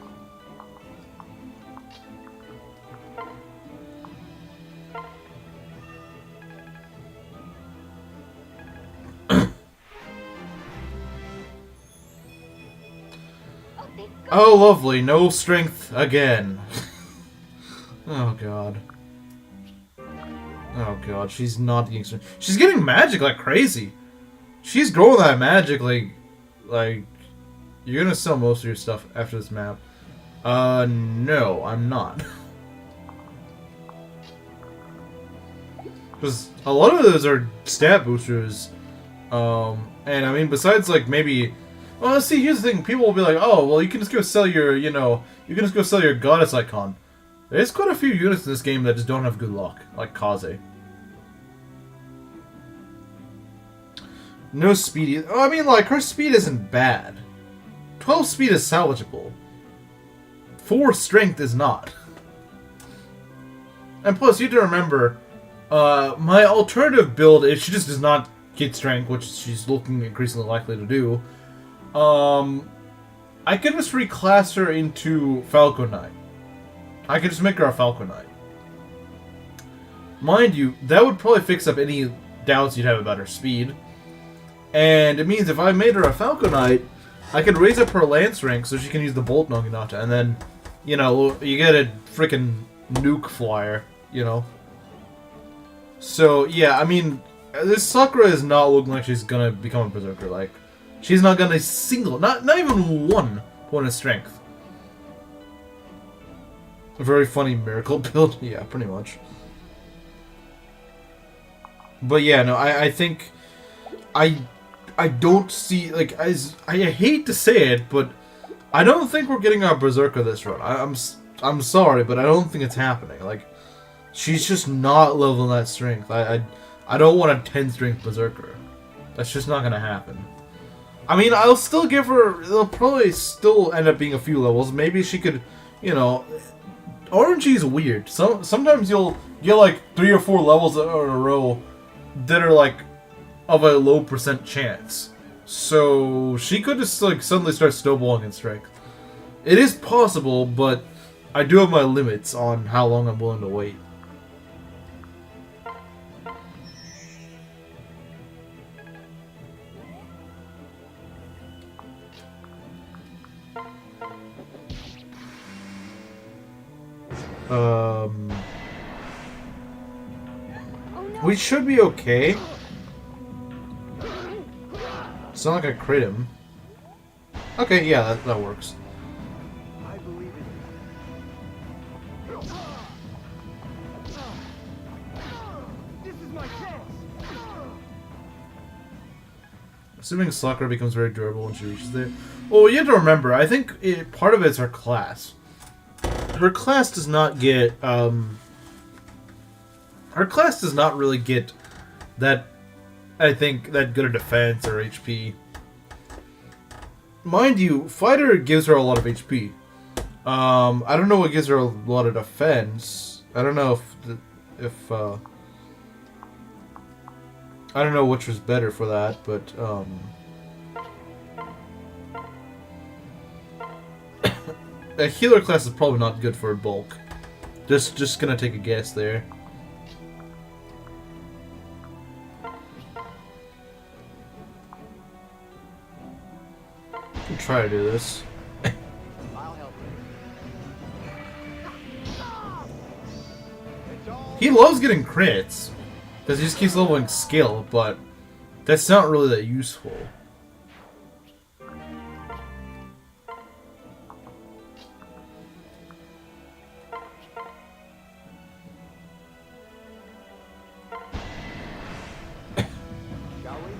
Oh, lovely. No strength again. Oh, God. Oh, God. She's not getting strength. She's getting magic like crazy. She's growing that magic like... You're gonna sell most of your stuff after this map. No, I'm not. Because a lot of those are stat boosters. And I mean, besides, like, maybe... Well, see, here's the thing. People will be like, oh, well, you can just go sell your, you can just go sell your goddess icon. There's quite a few units in this game that just don't have good luck, like Kaze. No speed. I mean, like, her speed isn't bad. 12 speed is salvageable. 4 strength is not. And plus, you have to remember, my alternative build, if she just does not get strength, which she's looking increasingly likely to do, I could just reclass her into Falcon Knight. I could just make her a Falcon Knight. Mind you, that would probably fix up any doubts you'd have about her speed. And it means if I made her a Falcon Knight, I could raise up her lance rank so she can use the Bolt Naginata, and then, you get a freaking nuke flyer, So, yeah, I mean, this Sakura is not looking like she's gonna become a Berserker, like, she's not gonna not even 1 point of strength. A very funny miracle build, yeah, pretty much. But yeah, no, I think I don't see, like, I hate to say it, but I don't think we're getting our Berserker this run. I'm sorry, but I don't think it's happening. Like, she's just not leveling that strength. I don't want a 10 strength Berserker. That's just not gonna happen. I mean, I'll still give her... It'll probably still end up being a few levels. Maybe she could, RNG is weird. Sometimes you'll get, like, 3 or 4 levels in a row that are, like, of a low % chance. So, she could just, like, suddenly start snowballing in strength. It is possible, but I do have my limits on how long I'm willing to wait. We should be okay. It's not like I crit him. Okay, yeah, that works. I believe in you. This is my chance. Assuming Sakura becomes very durable when she reaches there. Well, you have to remember, I think part of it's her class. Her class does not get, her class does not really get that, I think, that good a defense or HP. Mind you, Fighter gives her a lot of HP. I don't know what gives her a lot of defense. I don't know I don't know which was better for that, but, a healer class is probably not good for bulk. Just gonna take a guess there. I'll try to do this. I'll help you. He loves getting crits because he just keeps leveling skill, but that's not really that useful. Shall we?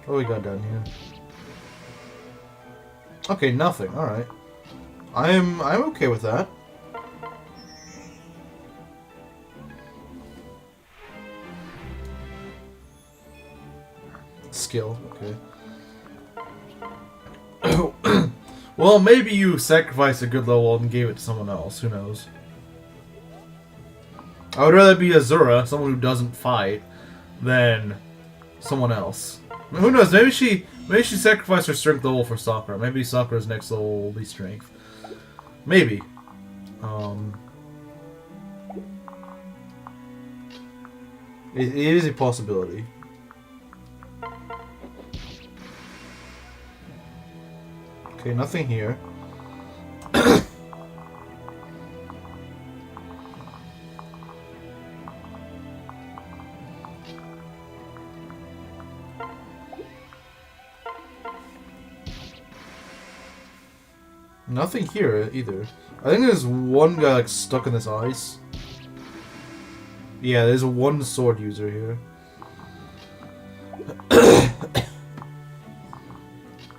What we got down here? Okay, nothing. All right. I'm okay with that. Skill. Okay. Well, maybe you sacrificed a good level and gave it to someone else. Who knows? I would rather be Azura, someone who doesn't fight, than someone else. I mean, who knows? Maybe she sacrificed her strength level for Sakura. Maybe Sakura's next level will be strength. Maybe. It is a possibility. Okay, nothing here. Nothing here either. I think there's one guy like stuck in this ice. Yeah, there's one sword user here.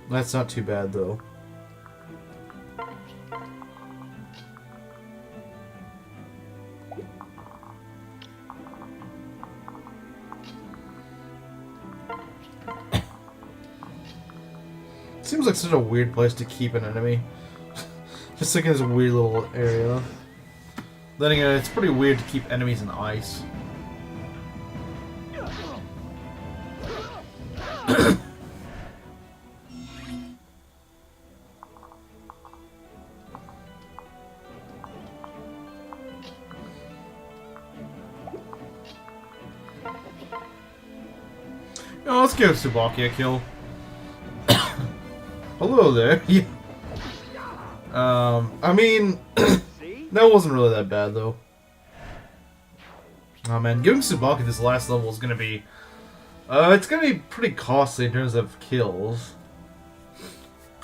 That's not too bad though. Seems like such a weird place to keep an enemy. Just like in this weird little area. Then again, it's pretty weird to keep enemies in ice. Oh, let's give Tsubaki a kill. Hello there. Yeah. I mean, that wasn't really that bad though. Oh man, giving Tsubaki this last level is gonna be, it's gonna be pretty costly in terms of kills.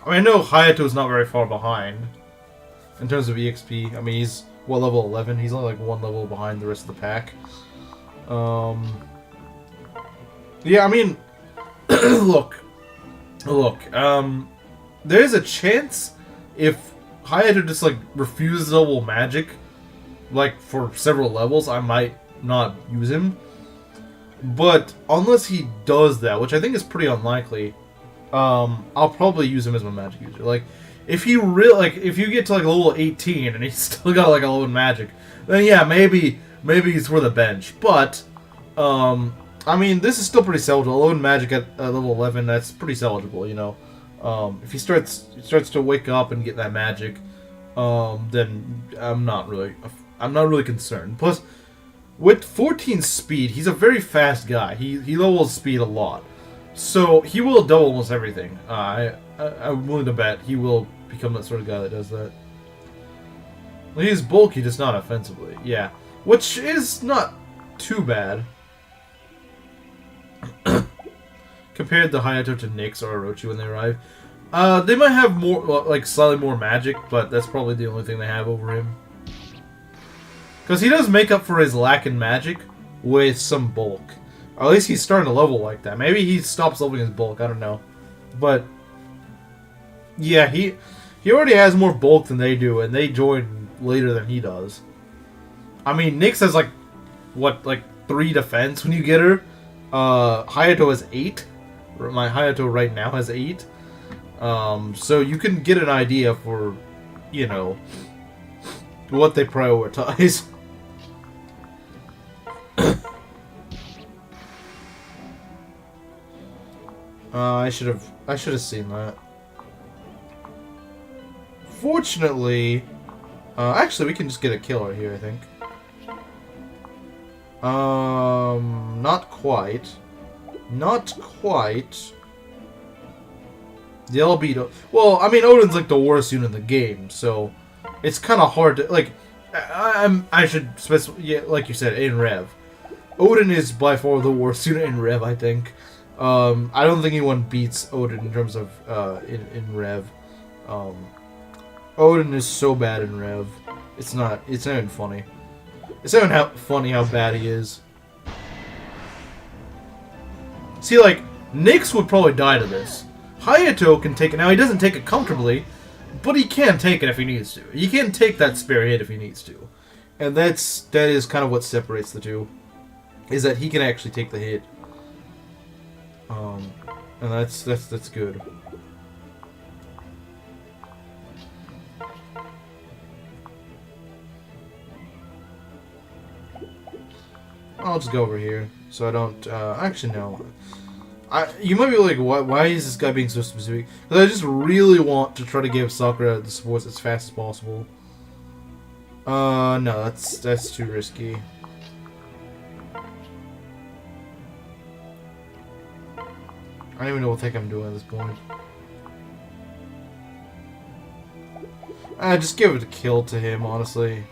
I mean, I know Hayato's not very far behind in terms of EXP. I mean, he's what, level 11? He's only like one level behind the rest of the pack. Yeah, I mean, look, there's a chance if Hayato just like refuses level magic, like for several levels, I might not use him. But unless he does that, which I think is pretty unlikely, I'll probably use him as my magic user. Like, if he if you get to like level 18 and he's still got like 11 magic, then yeah, maybe he's for the bench. But I mean, this is still pretty salvageable. 11 magic at level 11, that's pretty salvageable, you know. If he starts to wake up and get that magic, then I'm not really concerned. Plus, with 14 speed, he's a very fast guy. He levels speed a lot, so he will double almost everything. I'm willing to bet he will become that sort of guy that does that. He's bulky, just not offensively. Yeah, which is not too bad. Compared to Hayato to Nyx or Orochi when they arrive. They might have more, like, slightly more magic, but that's probably the only thing they have over him. Because he does make up for his lack in magic with some bulk. Or at least he's starting to level like that. Maybe he stops leveling his bulk, I don't know. But, yeah, he already has more bulk than they do, and they join later than he does. I mean, Nyx has, like, what, like, 3 defense when you get her? Hayato has 8. My Hayato right now has 8. So you can get an idea for, you know, what they prioritize. I should have seen that. Fortunately, actually we can just get a kill right here, I think. Not quite. Not quite. The albedo. Well, I mean, Odin's like the worst unit in the game, so it's kind of hard to like. I should specify, yeah, like you said, in Rev, Odin is by far the worst unit in Rev. I think. I don't think anyone beats Odin in terms of in Rev. Odin is so bad in Rev. It's not even funny. It's not even funny how bad he is. See, like, Nyx would probably die to this. Hayato can take it. Now, he doesn't take it comfortably, but he can take it if he needs to. He can take that spare hit if he needs to. And that is kind of what separates the two. Is that he can actually take the hit. And that's good. I'll just go over here, so I don't, actually no. You might be like, why is this guy being so specific? Because I just really want to try to give Sakura the supports as fast as possible. No, that's too risky. I don't even know what the heck I'm doing at this point. Just give it a kill to him, honestly.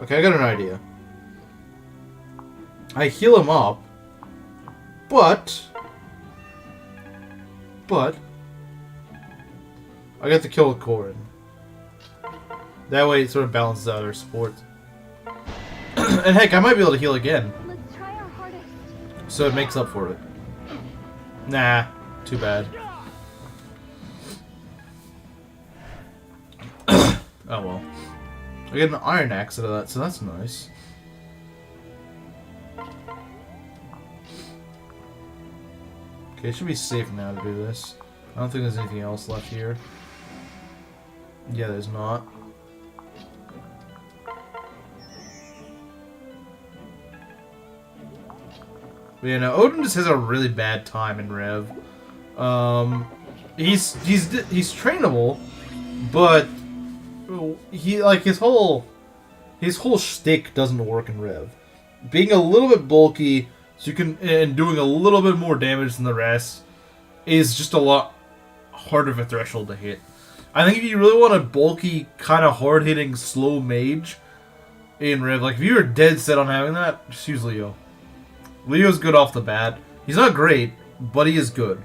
Okay, I got an idea. I heal him up, but I get to kill Corin. That way it sort of balances out our support. And heck, I might be able to heal again. Let's try our hardest. So it makes up for it. Nah, too bad. Oh well. I get an iron axe out of that, so that's nice. Okay, it should be safe now to do this. I don't think there's anything else left here. Yeah, there's not. But yeah, no, Odin just has a really bad time in Rev. He's trainable, but he like his whole shtick doesn't work in Rev. Being a little bit bulky, so you can and doing a little bit more damage than the rest is just a lot harder of a threshold to hit. I think if you really want a bulky, kind of hard-hitting, slow mage in Rev, like if you're dead set on having that, just use Leo. Leo's good off the bat. He's not great, but he is good.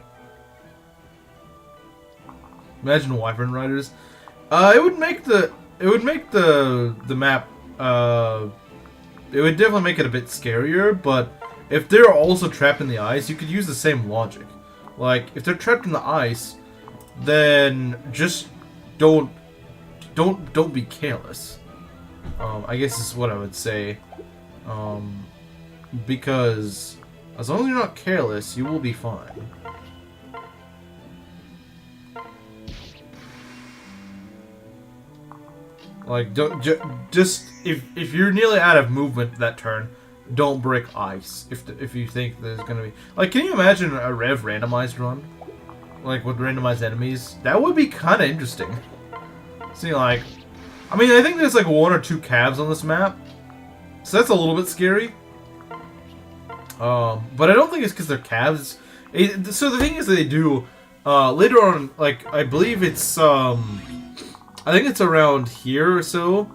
Imagine Wyvern Riders. It would make the map. It would definitely make it a bit scarier. But if they're also trapped in the ice, you could use the same logic. Like if they're trapped in the ice, then just don't be careless. I guess is what I would say. Because as long as you're not careless, you will be fine. Like, just if you're nearly out of movement that turn, don't break ice. If you think there's gonna be like, can you imagine a Rev randomized run, like with randomized enemies? That would be kind of interesting. See, like, I mean, I think there's like 1 or 2 calves on this map, so that's a little bit scary. But I don't think it's because they're calves. So the thing is that they do later on, like I believe it's I think it's around here or so.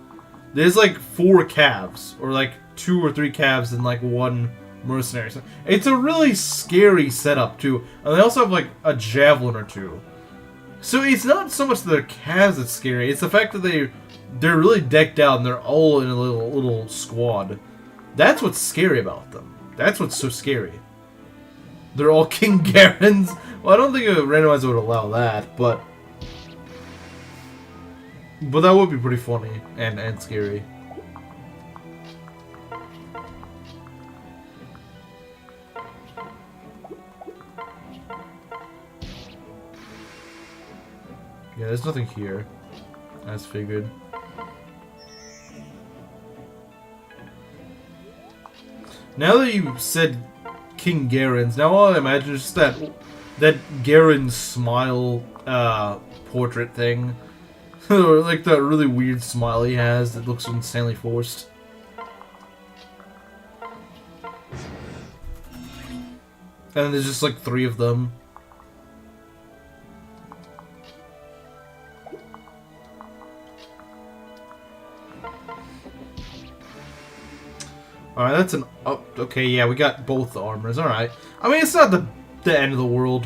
There's like 4 calves, or like 2 or 3 calves and like 1 mercenary. So it's a really scary setup too, and they also have like a javelin or 2. So it's not so much that they're calves that's scary; it's the fact that they're really decked out and they're all in a little squad. That's what's scary about them. That's what's so scary. They're all King Garens. Well, I don't think a randomizer would allow that, but that would be pretty funny and scary. Yeah, there's nothing here, as figured. Now that you said King Garen's, now all I imagine is just that Garen's smile portrait thing. Or like that really weird smile he has that looks insanely forced. And there's just like 3 of them. Alright, that's an up. Okay, yeah, we got both the armors. Alright. I mean, it's not the end of the world.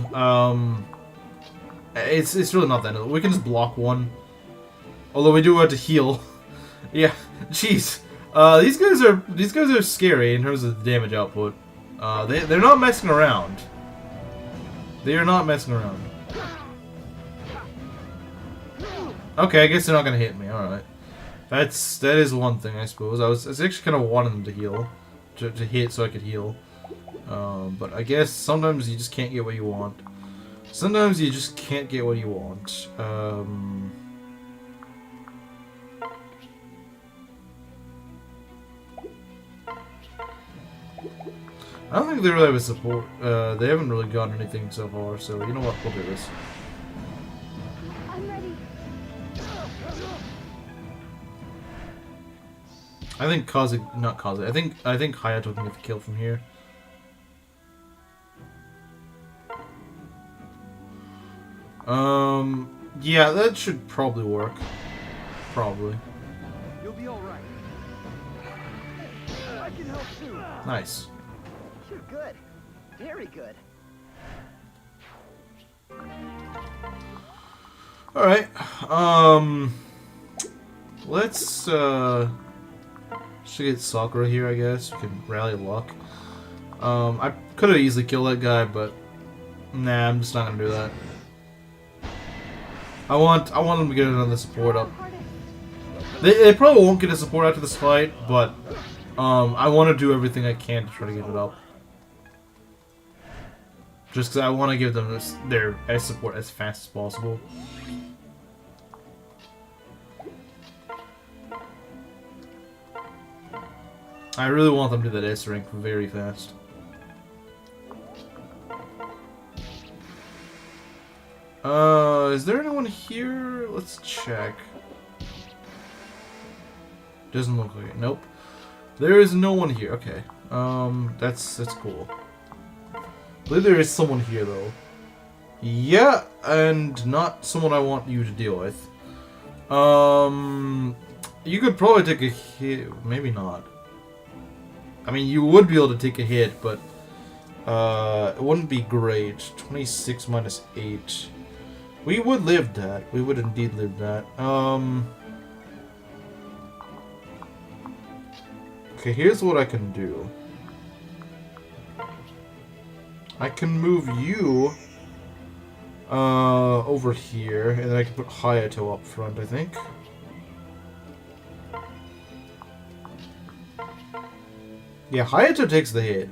It's really not the end of the world. We can just block one. Although we do have to heal. Yeah, jeez. These guys are scary in terms of the damage output. They're not messing around. They are not messing around. Okay, I guess they're not gonna hit me. All right, that is one thing, I suppose. I was actually kind of wanting them to heal, to hit so I could heal. But I guess sometimes you just can't get what you want. Sometimes you just can't get what you want. I don't think they really have a support. They haven't really gotten anything so far, so you know what? We'll do this. I'm ready. I think not Kaze. I think Hayato can get the kill from here. Yeah, that should probably work. Probably. You'll be all right. I can help too. Nice. You're good. Very good. Alright, let's, should get Sakura here, I guess. We can rally luck. I could have easily killed that guy, but nah, I'm just not gonna do that. I want them to get another support up. They probably won't get a support after this fight, but, I want to do everything I can to try to get it up. Just because I want to give them their support as fast as possible. I really want them to do that S rank very fast. Is there anyone here? Let's check. Doesn't look like it. Nope. There is no one here. Okay. That's cool. I believe there is someone here though. Yeah, and not someone I want you to deal with. You could probably take a hit. Maybe not. I mean, you would be able to take a hit, but it wouldn't be great. 26 minus 8. We would live that. We would indeed live that. Okay, here's what I can do. I can move you over here, and then I can put Hayato up front, I think. Yeah, Hayato takes the hit.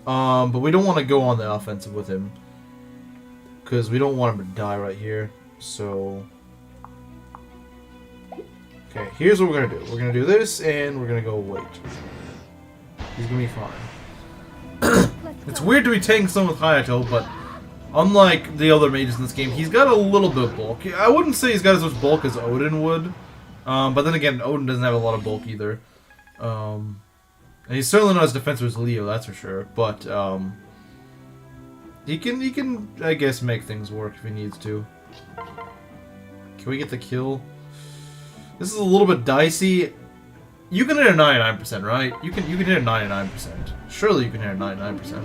But we don't want to go on the offensive with him. Because we don't want him to die right here. So... Okay, here's what we're going to do. We're going to do this, and we're going to go wait. He's going to be fine. It's weird to be taking someone with Hayato, but unlike the other mages in this game, he's got a little bit of bulk. I wouldn't say he's got as much bulk as Odin would. But then again, Odin doesn't have a lot of bulk either. And he's certainly not as defensive as Leo, that's for sure. But he can I guess make things work if he needs to. Can we get the kill? This is a little bit dicey. You can hit a 99%, right? You can hit a 99%. Surely you can hit a 99%.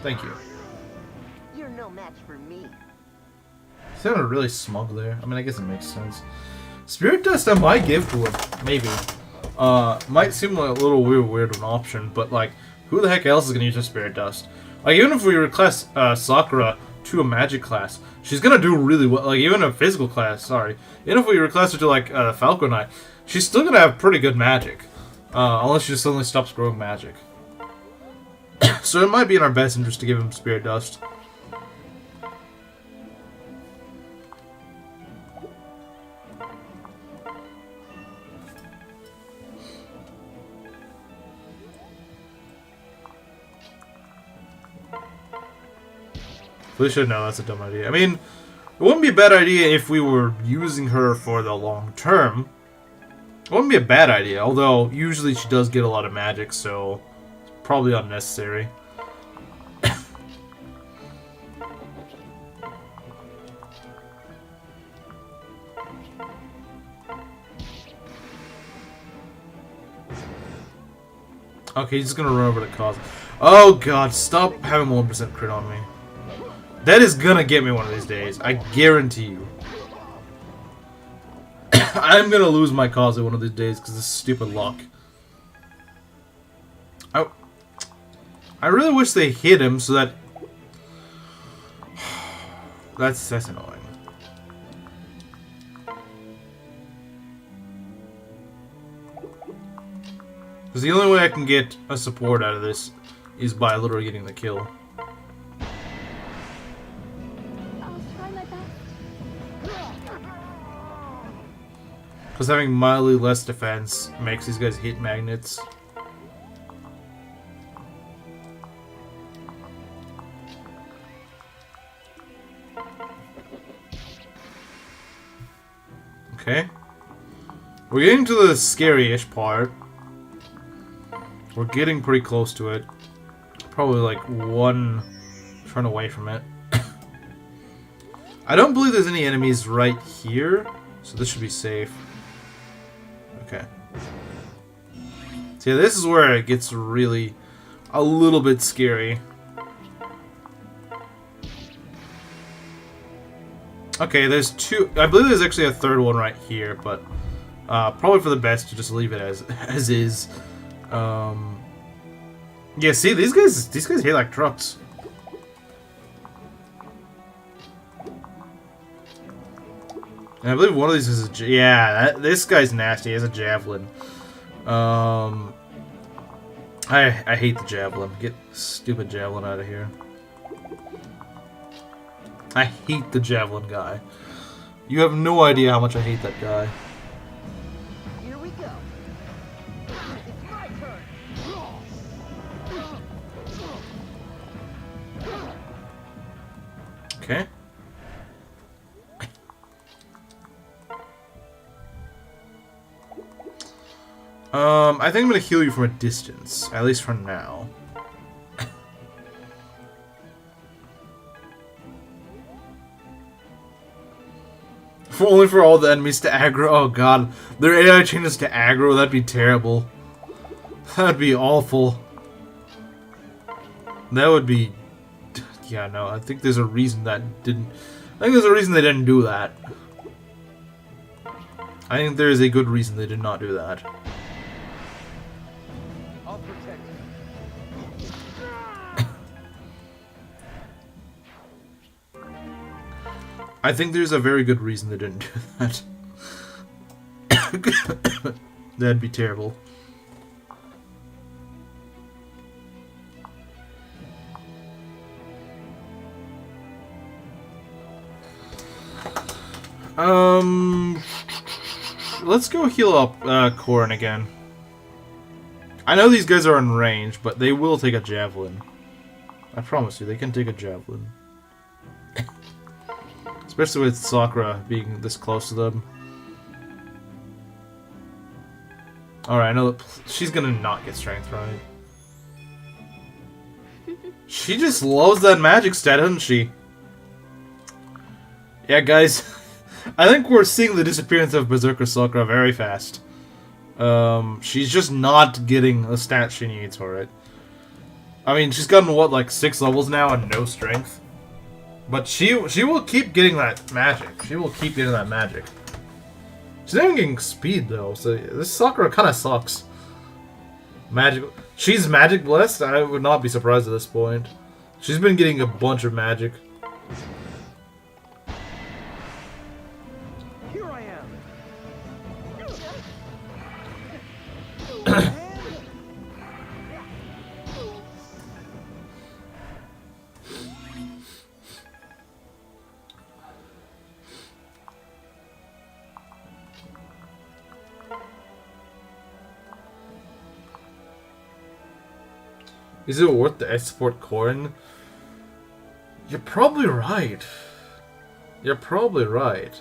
Thank you. You're no match for me. You sounded really smug there. I mean, I guess it makes sense. Spirit Dust I might give to him. Maybe. Might seem like a little weird of an option, but like, who the heck else is gonna use a Spirit Dust? Like, even if we reclass Sakura to a magic class, she's gonna do really well. Like, even a physical class, sorry. Even if we reclass her to like Falcon Knight, she's still gonna have pretty good magic. Unless she just suddenly stops growing magic. So it might be in our best interest to give him Spirit Dust. We should know that's a dumb idea. I mean, it wouldn't be a bad idea if we were using her for the long term. It wouldn't be a bad idea, although usually she does get a lot of magic, so it's probably unnecessary. Okay, he's just gonna run over the cause. Oh god, stop having 1% crit on me. That is gonna get me one of these days. I guarantee you. I'm gonna lose my cause one of these days because of this stupid luck. I really wish they hit him so that... That's annoying. Because the only way I can get a support out of this is by literally getting the kill. I'll try my best. Because having mildly less defense makes these guys hit magnets. Okay. We're getting to the scary-ish part. We're getting pretty close to it. Probably like one turn away from it. I don't believe there's any enemies right here, so this should be safe. Okay. See, this is where it gets really a little bit scary. Okay, there's two. I believe there's actually a third one right here, but probably for the best to just leave it as is. Yeah, see, these guys hit like trucks. And I believe one of these is a this guy's nasty. He has a javelin. I hate the javelin. Get stupid javelin out of here. I hate the javelin guy. You have no idea how much I hate that guy. Here we go. It's my turn. Okay. I think I'm gonna heal you from a distance, at least for now. Only for all the enemies to aggro. Oh god, their AI changes to aggro. That'd be terrible. That'd be awful. That would be. Yeah, no. I think there's a reason that didn't. I think there's a reason they didn't do that. I think there is a good reason they did not do that. I'll protect you. I think there's a very good reason they didn't do that. That'd be terrible. Let's go heal up Corrin again. I know these guys are in range, but they will take a javelin. I promise you, they can take a javelin. Especially with Sakura being this close to them. Alright, I know that she's gonna not get strength, right? She just loves that magic stat, doesn't she? Yeah, guys. I think we're seeing the disappearance of Berserker Sakura very fast. She's just not getting the stats she needs for it. I mean, she's gotten, what, like 6 levels now and no strength? But she will keep getting that magic. She will keep getting that magic. She's not even getting speed, though, so this Sakura kind of sucks. Magic. She's magic blessed? I would not be surprised at this point. She's been getting a bunch of magic. Here I am. Is it worth the export Corrin? You're probably right. You're probably right.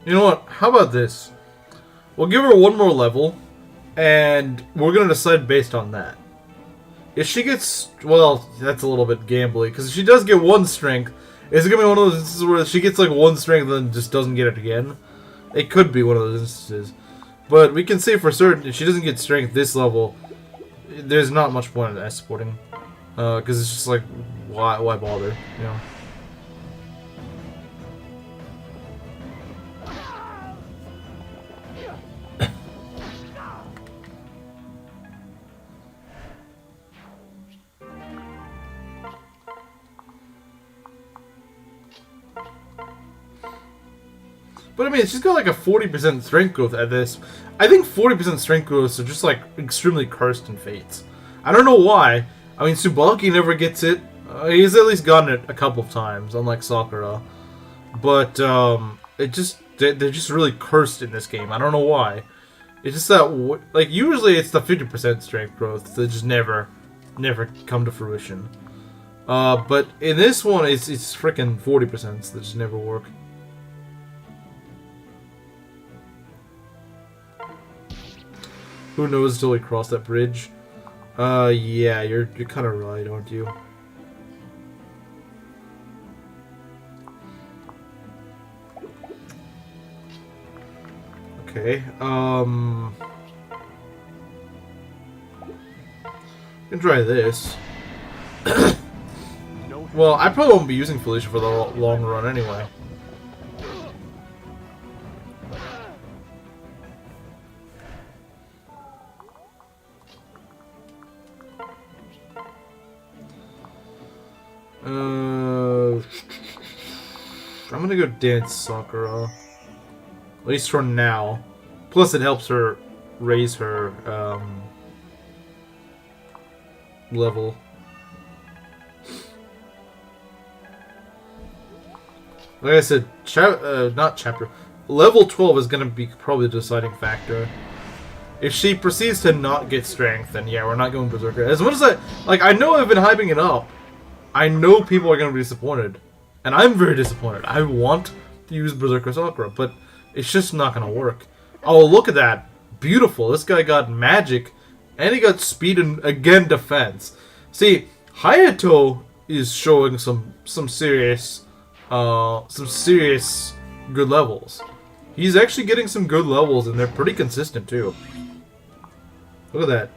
You know what? How about this? We'll give her one more level, and we're gonna decide based on that. If she gets... Well, that's a little bit gambly, because if she does get 1 strength, is it gonna be one of those instances where she gets like 1 strength and then just doesn't get it again? It could be one of those instances. But we can say for certain, if she doesn't get strength this level, there's not much point in supporting. Because it's just like, why bother, you know? But I mean, she's got like a 40% strength growth at this. I think 40% strength growths are just like extremely cursed in Fates. I don't know why. I mean, Tsubaki never gets it. He's at least gotten it a couple of times, unlike Sakura. But they're just really cursed in this game. I don't know why. It's just that like usually it's the 50% strength growth that just never come to fruition. But in this one, it's freaking 40% that just never work. Who knows until we cross that bridge? Yeah, you're kind of right, aren't you? Okay, can try this. Well, I probably won't be using Felicia for the long run anyway. I'm gonna go dance Sakura. At least for now. Plus it helps her raise her level. Like I said, not chapter. Level 12 is gonna be probably the deciding factor. If she proceeds to not get strength, then yeah, we're not going Berserker. As much as I know I've been hyping it up. I know people are going to be disappointed. And I'm very disappointed. I want to use Berserker Sakura, but it's just not going to work. Oh, look at that. Beautiful. This guy got magic, and he got speed and, again, defense. See, Hayato is showing some serious good levels. He's actually getting some good levels, and they're pretty consistent, too. Look at that.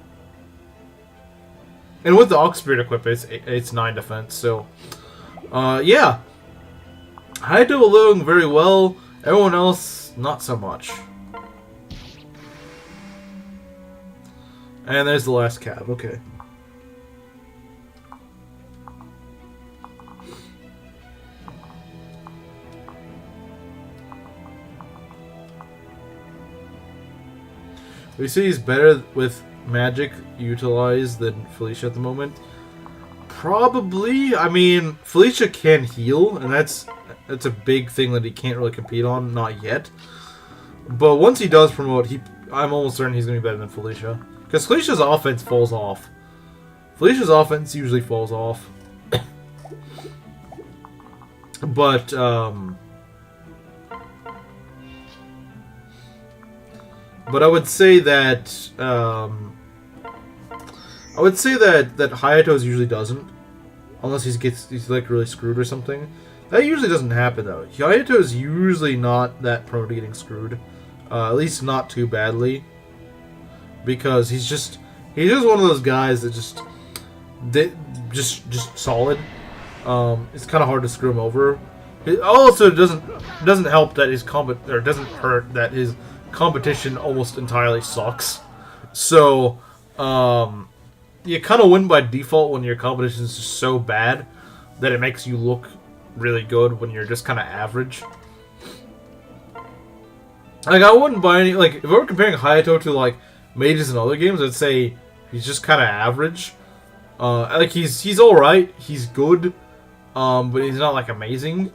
And with the Ox Spirit equipped, it's 9 defense, so... yeah. Hayato doing very well. Everyone else, not so much. And there's the last cab, okay. We see he's better with magic utilized than Felicia at the moment. Probably. I mean, Felicia can heal, and that's a big thing that he can't really compete on, not yet. But once he does promote, I'm almost certain he's going to be better than Felicia. Because Felicia's offense falls off. Felicia's offense usually falls off. But, but I would say that Hayato's usually doesn't, unless he's like really screwed or something. That usually doesn't happen though. Hayato's usually not that prone to getting screwed, at least not too badly, because he's just one of those guys that just solid. It's kind of hard to screw him over. It also doesn't help that doesn't hurt that his competition almost entirely sucks. So, you kind of win by default when your competition is just so bad that it makes you look really good when you're just kind of average. Like, I wouldn't buy any... Like, if I were comparing Hayato to, like, mages in other games, I'd say he's just kind of average. Like, he's alright. He's good. But he's not, like, amazing.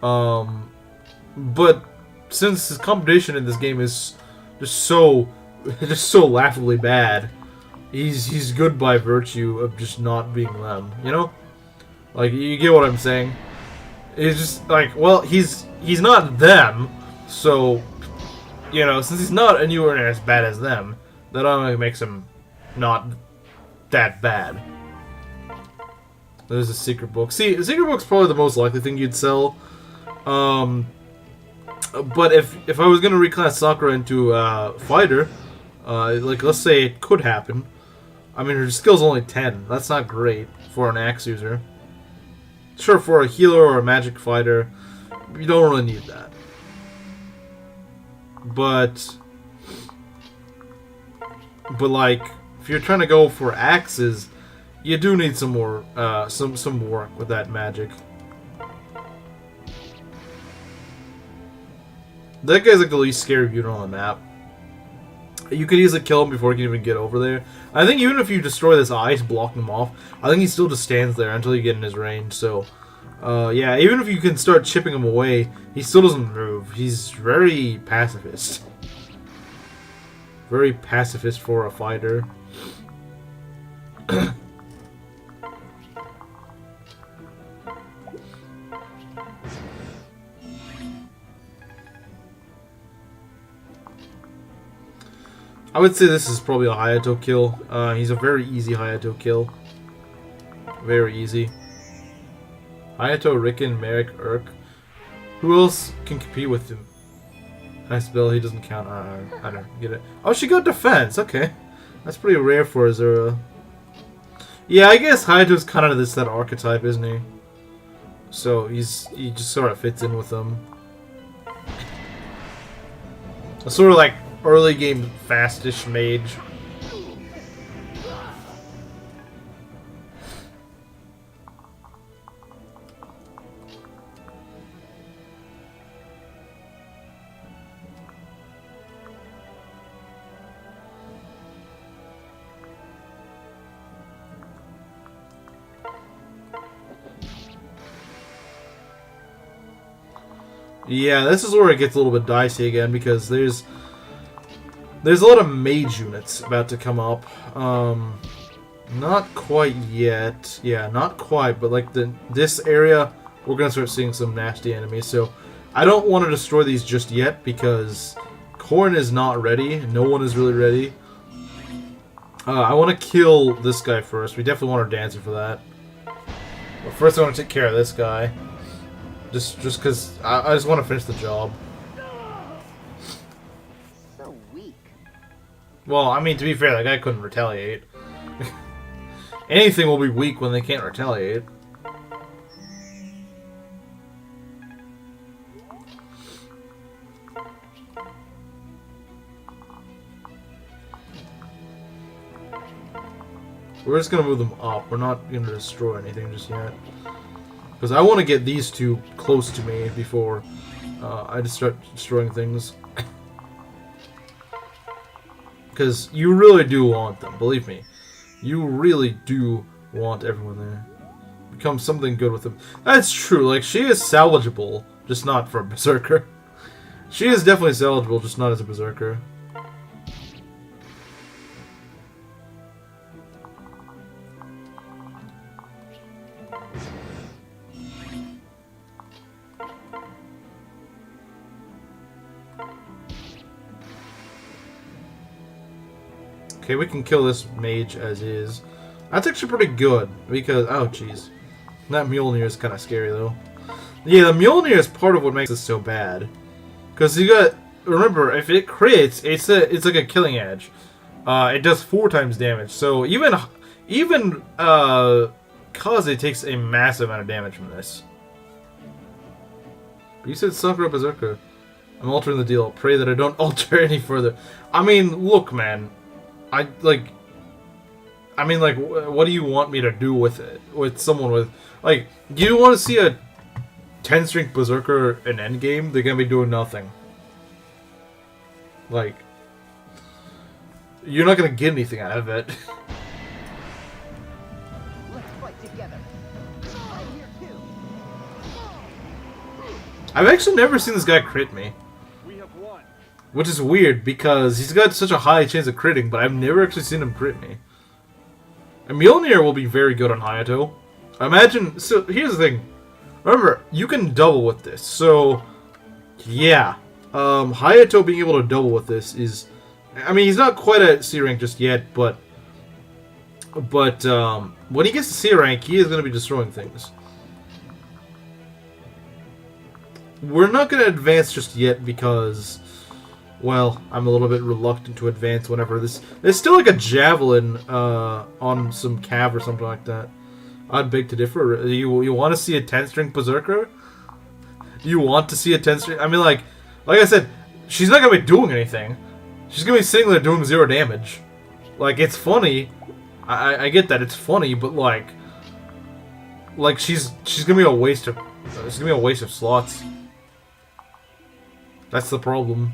But since his competition in this game is just so laughably bad, He's good by virtue of just not being them, you know? Like, you get what I'm saying? It's just like, well, he's not them, so, you know, since he's not anywhere near as bad as them, that only makes him not that bad. There's a secret book. See, a secret book's probably the most likely thing you'd sell. But if I was gonna reclass Sakura into a fighter, like let's say it could happen. I mean, her skill's only 10. That's not great for an axe user. Sure, for a healer or a magic fighter, you don't really need that. But like, if you're trying to go for axes, you do need some more, some work with that magic. That guy's like the least scary unit on the map. You could easily kill him before he can even get over there. I think even if you destroy this ice, blocking him off, I think he still just stands there until you get in his range. So, yeah, even if you can start chipping him away, he still doesn't move. He's very pacifist. Very pacifist for a fighter. I would say this is probably a Hayato kill. He's a very easy Hayato kill. Very easy. Hayato, Riken, Merrick, Urk. Who else can compete with him? Nice Bill, he doesn't count. I don't get it. Oh, she got defense. Okay. That's pretty rare for Azura. Yeah, I guess Hayato's kind of that archetype, isn't he? So he just sort of fits in with them. A sort of like early game fastish mage. Yeah, this is where it gets a little bit dicey again because there's a lot of mage units about to come up. Not quite yet. Yeah, not quite, but like this area, we're gonna start seeing some nasty enemies. So I don't want to destroy these just yet because Corrin is not ready. No one is really ready. I want to kill this guy first. We definitely want our dancer for that. But first, I want to take care of this guy. Just because I just want to finish the job. So weak. Well, I mean, to be fair, that guy couldn't retaliate. Anything will be weak when they can't retaliate. We're just going to move them up. We're not going to destroy anything just yet. Because I want to get these two close to me before I just start destroying things. Because you really do want them, believe me. You really do want everyone there. Become something good with them. That's true, like, she is salvageable, just not for a berserker. She is definitely salvageable, just not as a berserker. Okay, we can kill this mage as is. That's actually pretty good, because... oh, jeez. That Mjolnir is kind of scary, though. Yeah, the Mjolnir is part of what makes this so bad. Because you got... remember, if it crits, it's like a killing edge. It does 4 times damage, so even Kaze takes a massive amount of damage from this. But you said Sakura Berserker. I'm altering the deal. Pray that I don't alter any further. I mean, look, man. what do you want me to do with it? With someone with... like, do you want to see a 10-strength Berserker in endgame? They're gonna be doing nothing. Like... you're not gonna get anything out of it. Let's fight together. I'm here too. I've actually never seen this guy crit me. We have won. Which is weird, because he's got such a high chance of critting, but I've never actually seen him crit me. And Mjolnir will be very good on Hayato. Imagine, so here's the thing. Remember, you can double with this. So, yeah. Hayato being able to double with this is... I mean, he's not quite at C rank just yet, but when he gets to C rank, he is going to be destroying things. We're not going to advance just yet because, well, I'm a little bit reluctant to advance whenever this... There's still like a javelin on some cav or something like that. I'd beg to differ. You want to see a 10-string berserker? You want to see a 10-string... I mean, like I said, she's not going to be doing anything. She's going to be sitting there doing 0 damage. Like, it's funny. I get that it's funny, but like she's going to be a waste of... It's going to be a waste of slots. That's the problem.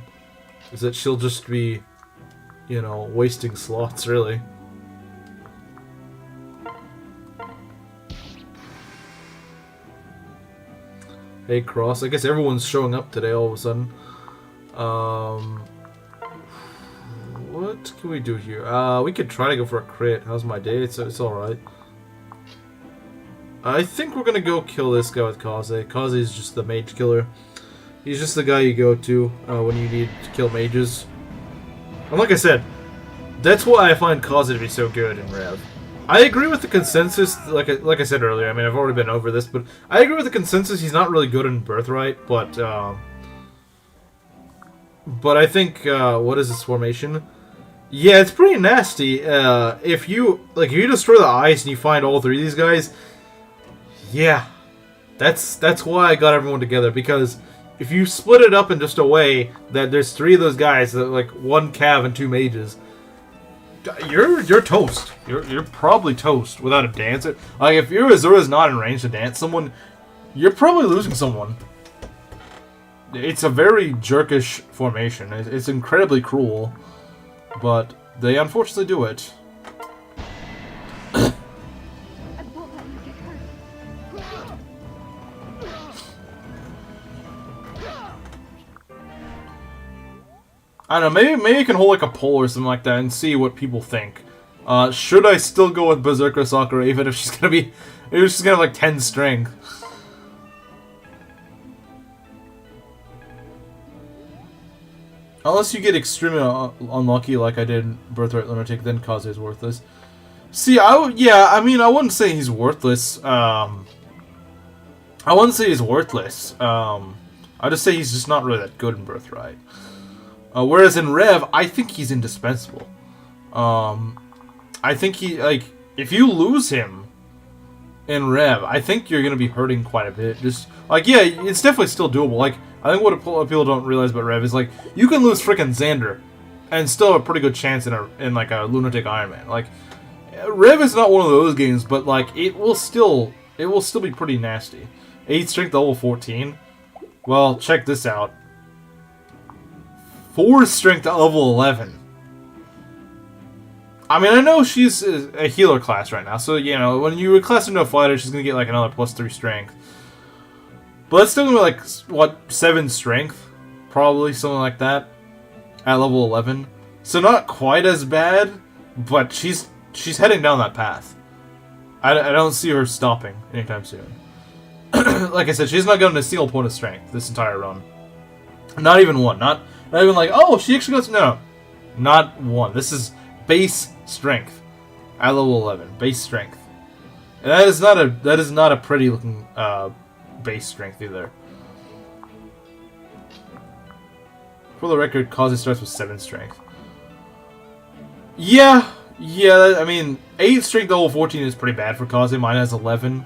Is that she'll just be, you know, wasting slots, really. Hey, Cross. I guess everyone's showing up today all of a sudden. What can we do here? We could try to go for a crit. How's my day? It's alright. I think we're gonna go kill this guy with Kaze. Kaze is just the mage killer. He's just the guy you go to when you need to kill mages. And like I said, that's why I find Kaze to be so good in REV. I agree with the consensus, like I said earlier, I mean, I've already been over this, but I agree with the consensus he's not really good in Birthright, but I think, what is this formation? Yeah, it's pretty nasty. If you destroy the ice and you find all 3 of these guys, yeah, that's why I got everyone together, because if you split it up in just a way that there's 3 of those guys, that like 1 cav and 2 mages, you're toast. You're probably toast without a dancer. Like if your Azura's not in range to dance someone, you're probably losing someone. It's a very jerkish formation. It's incredibly cruel, but they unfortunately do it. I won't let you get hurt. I don't know, maybe you can hold like a poll or something like that and see what people think. Should I still go with Berserker Sakura even if she's gonna have like 10 strength? Unless you get extremely unlucky like I did in Birthright Lunatic, then Kaze is worthless. See, I wouldn't say he's worthless. I wouldn't say he's worthless. I'd just say he's just not really that good in Birthright. Whereas in REV, I think he's indispensable. I think if you lose him in REV, I think you're going to be hurting quite a bit. Just, like, yeah, it's definitely still doable. Like, I think what people don't realize about REV is, like, you can lose frickin' Xander and still have a pretty good chance in like, a Lunatic Ironman. Like, REV is not one of those games, but, like, it will still be pretty nasty. 8 strength level 14? Well, check this out. 4 strength at level 11. I mean, I know she's a healer class right now, so, you know, when you class into a fighter, she's gonna get, like, another +3 strength. But it's still gonna be, like, what, 7 strength? Probably, something like that. At level 11. So not quite as bad, but she's heading down that path. I don't see her stopping anytime soon. Like I said, she's not going to steal a point of strength this entire run. Not even 1. Not even like, oh, she actually goes... No. Not 1. This is base strength. At level 11. Base strength. And that is not a pretty looking base strength either. For the record, Kaze starts with 7 strength. Yeah, I mean, 8 strength level 14 is pretty bad for Kaze. Mine has 11.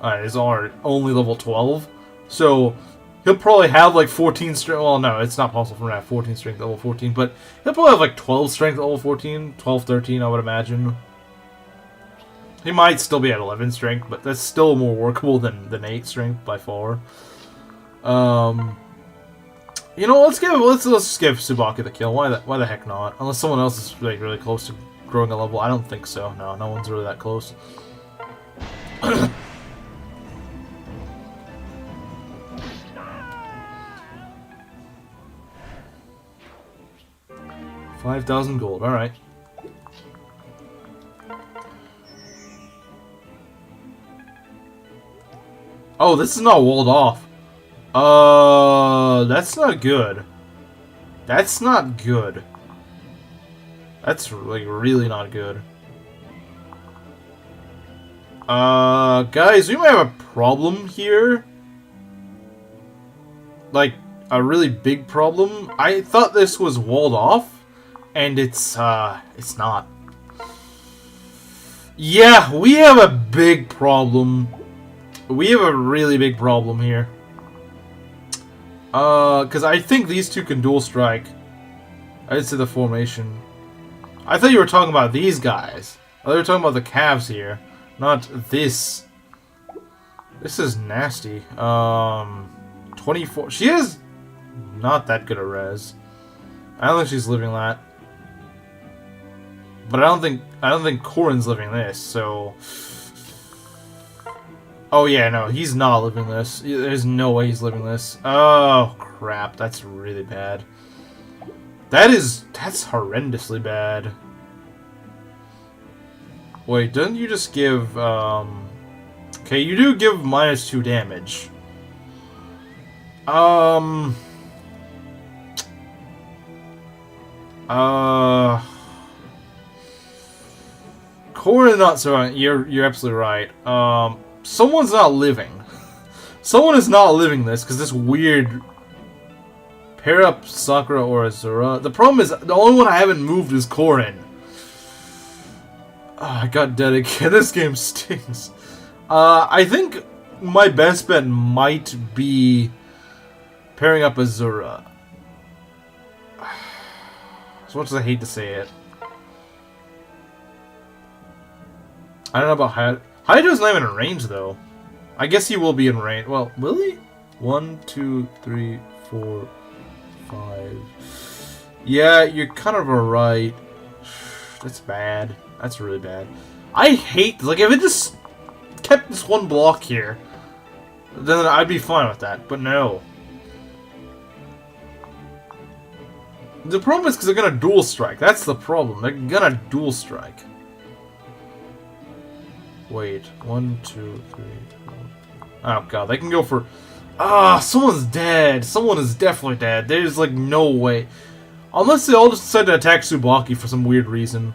Is only level 12. So... he'll probably have like 14 strength. Well, no, it's not possible for him to have 14 strength level 14, but he'll probably have like 12 strength level 14, 12, 13, I would imagine. He might still be at 11 strength, but that's still more workable than 8 strength by far. You know, let's just give Tsubaki the kill. Why the heck not? Unless someone else is like really close to growing a level. I don't think so. No one's really that close. 5,000 gold, alright. Oh, this is not walled off. That's not good. That's not good. That's, like, really not good. Guys, we might have a problem here. Like, a really big problem. I thought this was walled off, and it's not. Yeah, we have a big problem. We have a really big problem here. Because I think these two can dual strike. I didn't see the formation. I thought you were talking about these guys. I thought you were talking about the calves here. Not this. This is nasty. 24. She is not that good a res. I don't think she's living that. But I don't think Corin's living this, so... Oh yeah, no, he's not living this. There's no way he's living this. Oh, crap, that's really bad. That's horrendously bad. Wait, doesn't you just give, okay, you do give -2 damage. Corin not so. You're absolutely right. Someone's not living. Someone is not living this because this weird pair up Sakura or Azura. The problem is the only one I haven't moved is Corin. Oh, I got dead again. This game stings. I think my best bet might be pairing up Azura. As much as I hate to say it. I don't know about Hayato. Hayato's not even in range, though. I guess he will be in range. Well, will he? 1, 2, 3, 4, 5. Yeah, you're kind of right. That's bad. That's really bad. I hate... Like, if it just kept this one block here, then I'd be fine with that. But no. The problem is because they're gonna dual strike. That's the problem. They're gonna dual strike. Wait, 1, 2, 3, 4. Oh god, they can go for... someone's dead. Someone is definitely dead. There's like no way. Unless they all just decide to attack Tsubaki for some weird reason.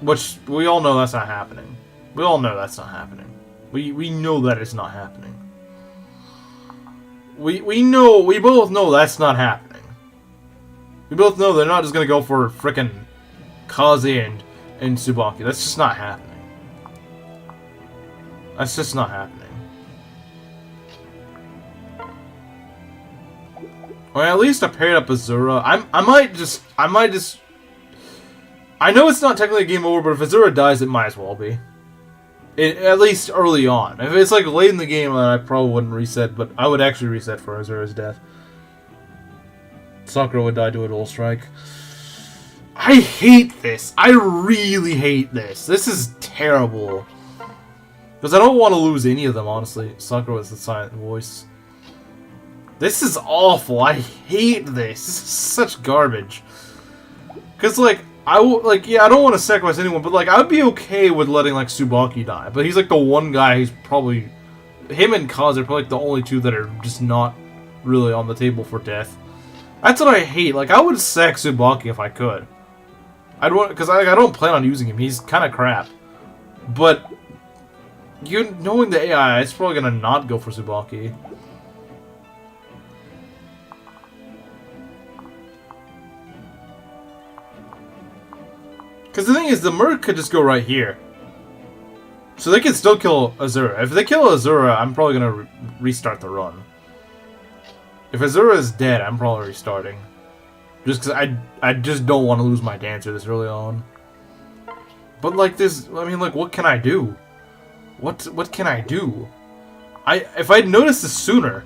Which, we all know that's not happening. We all know that's not happening. We know that it's not happening. We both know that's not happening. We both know they're not just gonna go for frickin' Kaze and Tsubaki. That's just not happening. That's just not happening. Or at least I paired up Azura. I might just... I know it's not technically a game over, but if Azura dies, it might as well be. At least early on. If it's like late in the game, then I probably wouldn't reset, but I would actually reset for Azura's death. Sakura would die to a dual strike. I hate this. I really hate this. This is terrible. Because I don't want to lose any of them, honestly. Sakura was the silent voice. This is awful. I hate this. This is such garbage. Because, like, I don't want to sacrifice anyone, but, like, I would be okay with letting, like, Tsubaki die. But he's, like, the one guy who's probably... Him and Kaz are probably, like, the only two that are just not really on the table for death. That's what I hate. Like, I would sack Tsubaki if I could. I'd want... Because I don't plan on using him. He's kind of crap. But... knowing the AI, it's probably gonna not go for Tsubaki. Because the thing is, the Merc could just go right here. So they can still kill Azura. If they kill Azura, I'm probably gonna restart the run. If Azura is dead, I'm probably restarting. Just because I just don't want to lose my dancer this early on. But like this, I mean, like, what can I do? What can I do? If I'd noticed this sooner,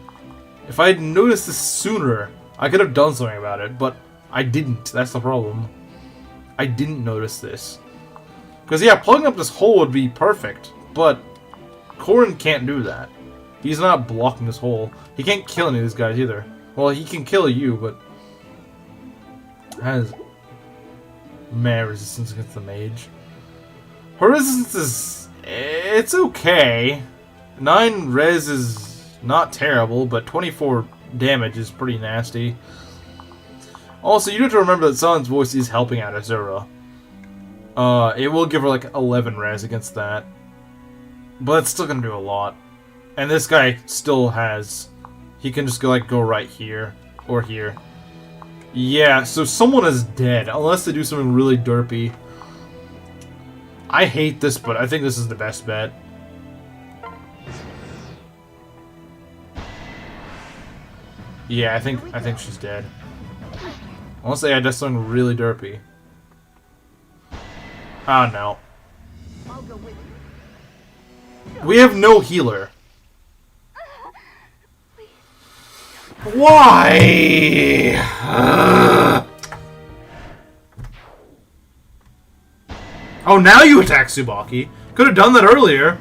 I could have done something about it, but I didn't. That's the problem. I didn't notice this. Because, yeah, plugging up this hole would be perfect, but Corin can't do that. He's not blocking this hole. He can't kill any of these guys either. Well, he can kill you, but has mad resistance against the mage. Her resistance is... It's okay. 9 res is Not terrible, but 24 damage is pretty nasty. Also, you need to remember that Silent's voice is helping out Azura. It will give her like 11 res against that. But it's still gonna do a lot. And this guy still has... He can just go right here. Or here. Yeah, so someone is dead. Unless they do something really derpy. I hate this, but I think this is the best bet. Yeah, I think she's dead. Unless they had something really derpy. Oh no. I'll go with you. We have no healer. Why? Oh, now you attack Tsubaki. Could have done that earlier.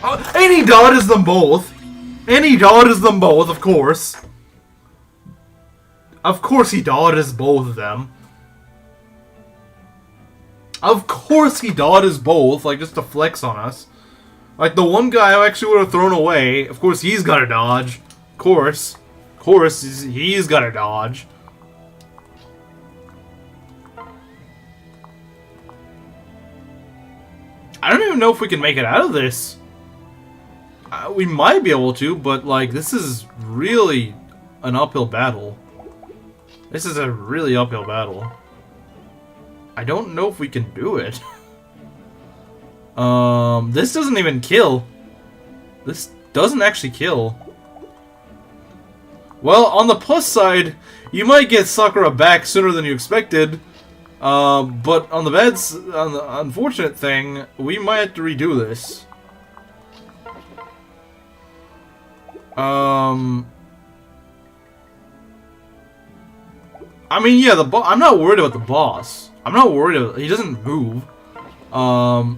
Oh, and he dodges them both. And he dodges them both, of course. Of course he dodges both of them. Of course he dodges both, like just to flex on us. Like the one guy I actually would have thrown away, of course he's got to dodge. Of course, he's got to dodge. I don't even know if we can make it out of this. We might be able to, but like this is really an uphill battle. This is a really uphill battle. I don't know if we can do it. This doesn't even kill. This doesn't actually kill. Well, on the plus side, you might get Sakura back sooner than you expected. But on the unfortunate thing, we might have to redo this. I mean, yeah, I'm not worried about the boss. I'm not worried about... He doesn't move. And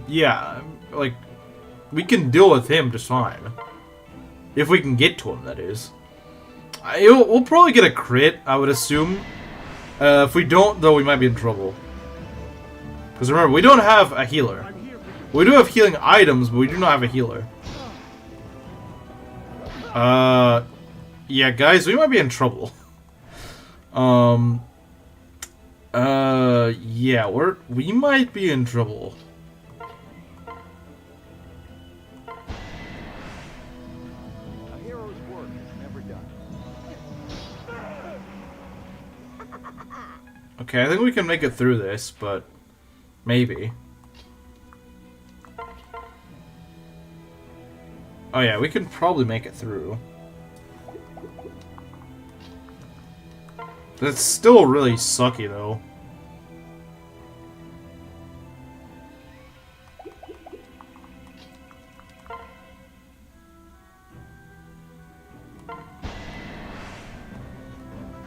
yeah, like, we can deal with him just fine. If we can get to him, that is. We'll probably get a crit, I would assume. If we don't, though, we might be in trouble. Because remember, we don't have a healer. We do have healing items, but we do not have a healer. Yeah, guys, we might be in trouble. Yeah, we might be in trouble. A hero's work is never done. Okay, I think we can make it through this, but maybe. Oh yeah, we can probably make it through. That's still really sucky, though.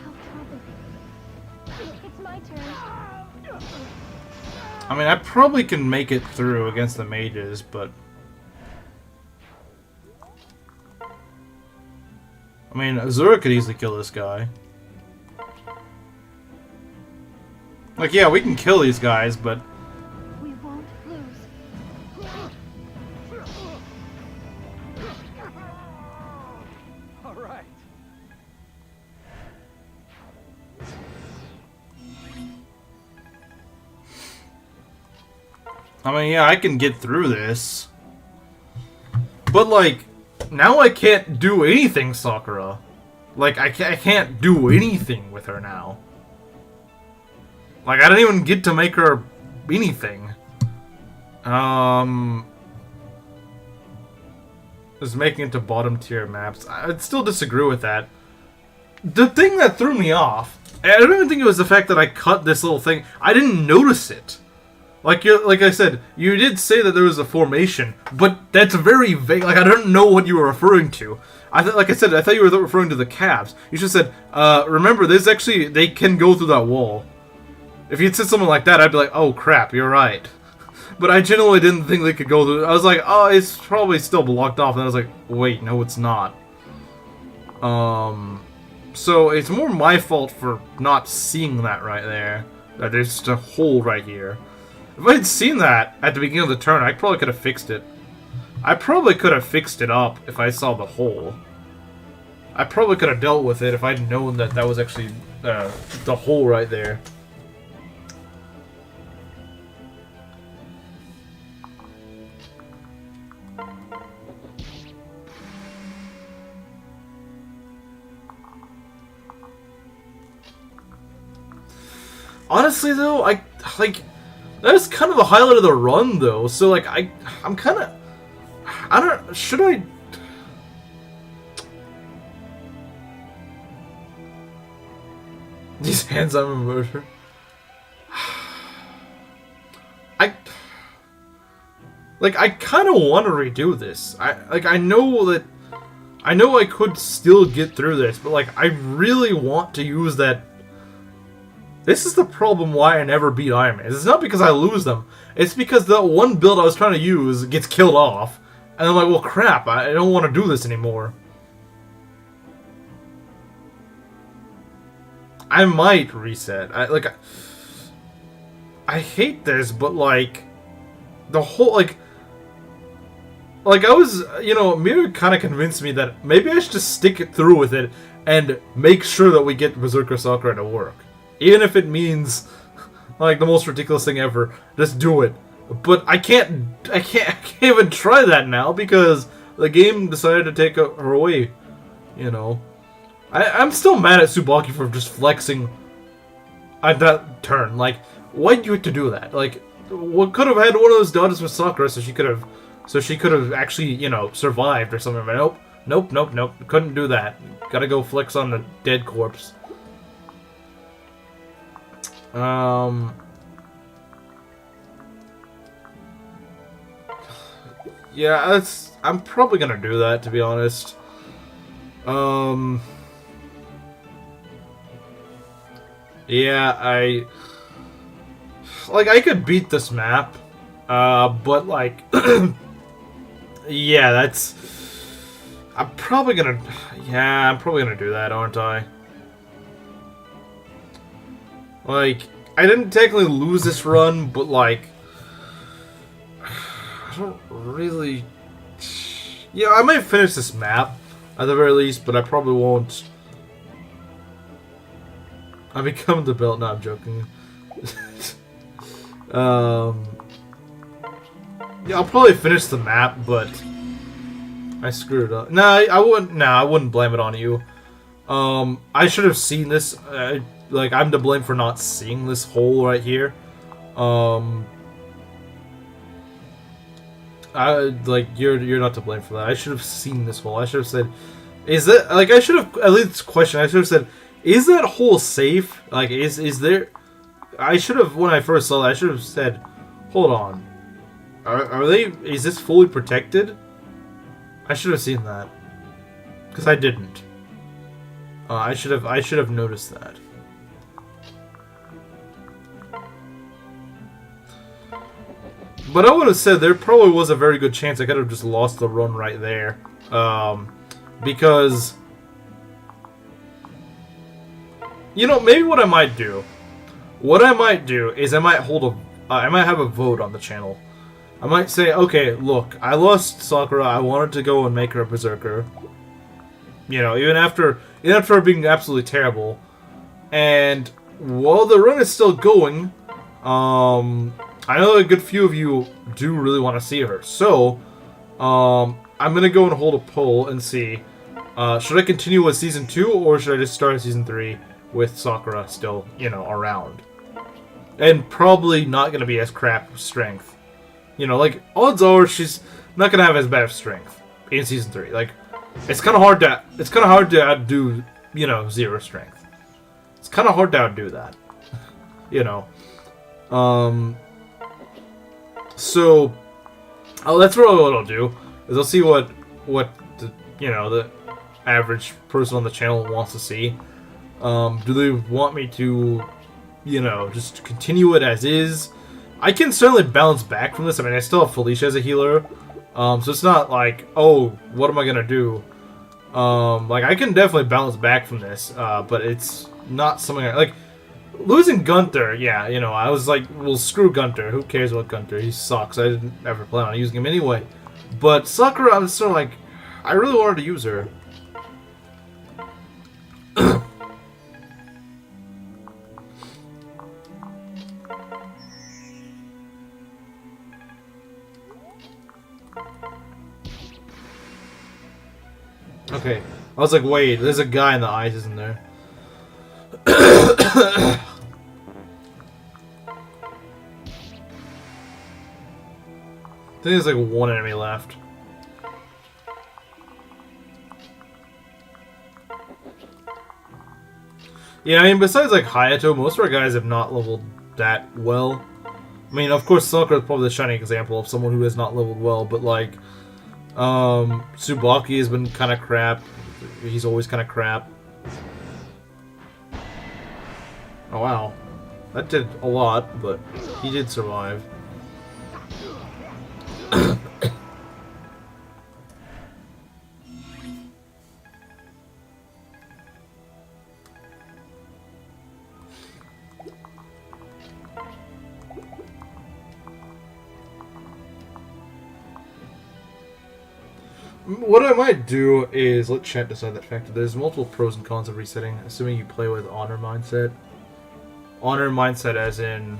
How troubling. It's my turn. I mean, I probably can make it through against the mages, but... I mean, Azura could easily kill this guy. Like, yeah, we can kill these guys, but... We won't lose. All right. I mean, yeah, I can get through this. But, like, now I can't do anything, Sakura. Like, I can't do anything with her now. Like, I didn't even get to make her anything. Just making it to bottom tier maps. I'd still disagree with that. The thing that threw me off, I don't even think it was the fact that I cut this little thing. I didn't notice it. Like I said, you did say that there was a formation, but that's very vague. Like, I don't know what you were referring to. Like I said, I thought you were referring to the calves. You should have said, remember, there's actually, they can go through that wall. If you'd said something like that, I'd be like, oh crap, you're right. But I genuinely didn't think they could go through. I was like, oh, it's probably still blocked off. And I was like, wait, no, it's not. So it's more my fault for not seeing that right there. That there's just a hole right here. If I had seen that at the beginning of the turn, I probably could have fixed it. I probably could have fixed it up if I saw the hole. I probably could have dealt with it if I'd known that that was actually the hole right there. Honestly, though, like that was kind of the highlight of the run, though. So, like, I'm kind of, I don't, should I? These hands I'm a murderer. I kind of want to redo this. I know I could still get through this, but like, I really want to use that. This is the problem why I never beat Ironman. It's not because I lose them. It's because the one build I was trying to use gets killed off. And I'm like, well, crap, I don't want to do this anymore. I might reset. I hate this, but like, the whole, like I was, you know, Mira kind of convinced me that maybe I should just stick it through with it and make sure that we get Berserker Sakura to work. Even if it means, like, the most ridiculous thing ever, just do it. But I can't even try that now because the game decided to take her away, you know. I'm still mad at Tsubaki for just flexing at that turn. Like, why'd you have to do that? Like, what could have had one of those dodges with Sakura so she could have actually, you know, survived or something. But nope. Couldn't do that. Gotta go flex on the dead corpse. Yeah, I'm probably gonna do that, to be honest. Yeah, I could beat this map, but like, yeah, I'm probably gonna do that, aren't I? Like, I didn't technically lose this run, but like, I don't really. Yeah, I might finish this map at the very least, but I probably won't. I become the belt. No, I'm joking. Yeah, I'll probably finish the map, but I screwed up. I wouldn't blame it on you. I should have seen this. Like, I'm to blame for not seeing this hole right here. You're not to blame for that. I should have seen this hole. I should have said, is that, like, I should have at least questioned. I should have said, is that hole safe? Like, is there? I should have, when I first saw that, I should have said, hold on, are they? Is this fully protected? I should have seen that, because I didn't. I should have noticed that. But I would have said there probably was a very good chance I could have just lost the run right there. Because, you know, maybe what I might do is I might have a vote on the channel. I might say, okay, look, I lost Sakura, I wanted to go and make her a Berserker. You know, even after her being absolutely terrible. And while the run is still going, I know a good few of you do really want to see her, so I'm gonna go and hold a poll and see, should I continue with Season 2, or should I just start Season 3 with Sakura still, you know, around? And probably not gonna be as crap strength. You know, like, odds are she's not gonna have as bad of strength in Season 3. Like, it's kinda hard to outdo, you know, 0 strength. It's kinda hard to outdo that. You know. So, that's really what I'll do, is I'll see what the, you know, the average person on the channel wants to see. Do they want me to, you know, just continue it as is? I can certainly bounce back from this. I mean, I still have Felicia as a healer, so it's not like, oh, what am I gonna do? Like, I can definitely bounce back from this, but it's not something like, losing Gunther, yeah, you know, I was like, well, screw Gunther. Who cares about Gunther? He sucks. I didn't ever plan on using him anyway. But Sakura, I'm still like, I really wanted to use her. Okay, I was like, wait, there's a guy in the ice, isn't there? I think there's like one enemy left. Yeah, I mean, besides like Hayato, most of our guys have not leveled that well. I mean, of course, Sakura is probably the shining example of someone who has not leveled well, but like, Tsubaki has been kind of crap. He's always kind of crap. Oh wow, that did a lot, but he did survive. What I might do is let chat decide that factor. There's multiple pros and cons of resetting, assuming you play with honor mindset. Honor mindset as in,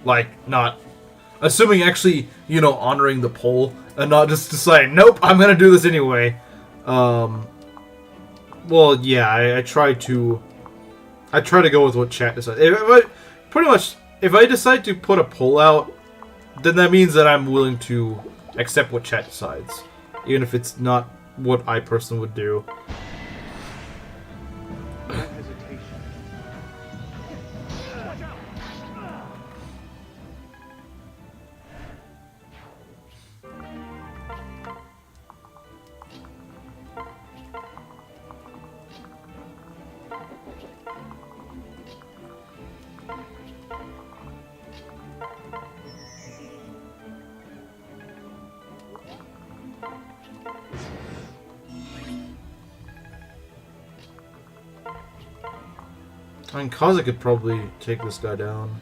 like, not... Assuming actually, you know, honoring the poll, and not just deciding, nope, I'm gonna do this anyway. Well, yeah, I try to go with what chat decides. If I decide to put a poll out, then that means that I'm willing to accept what chat decides. Even if it's not what I personally would do. No hesitation. Watch out! I mean, Kaza could probably take this guy down.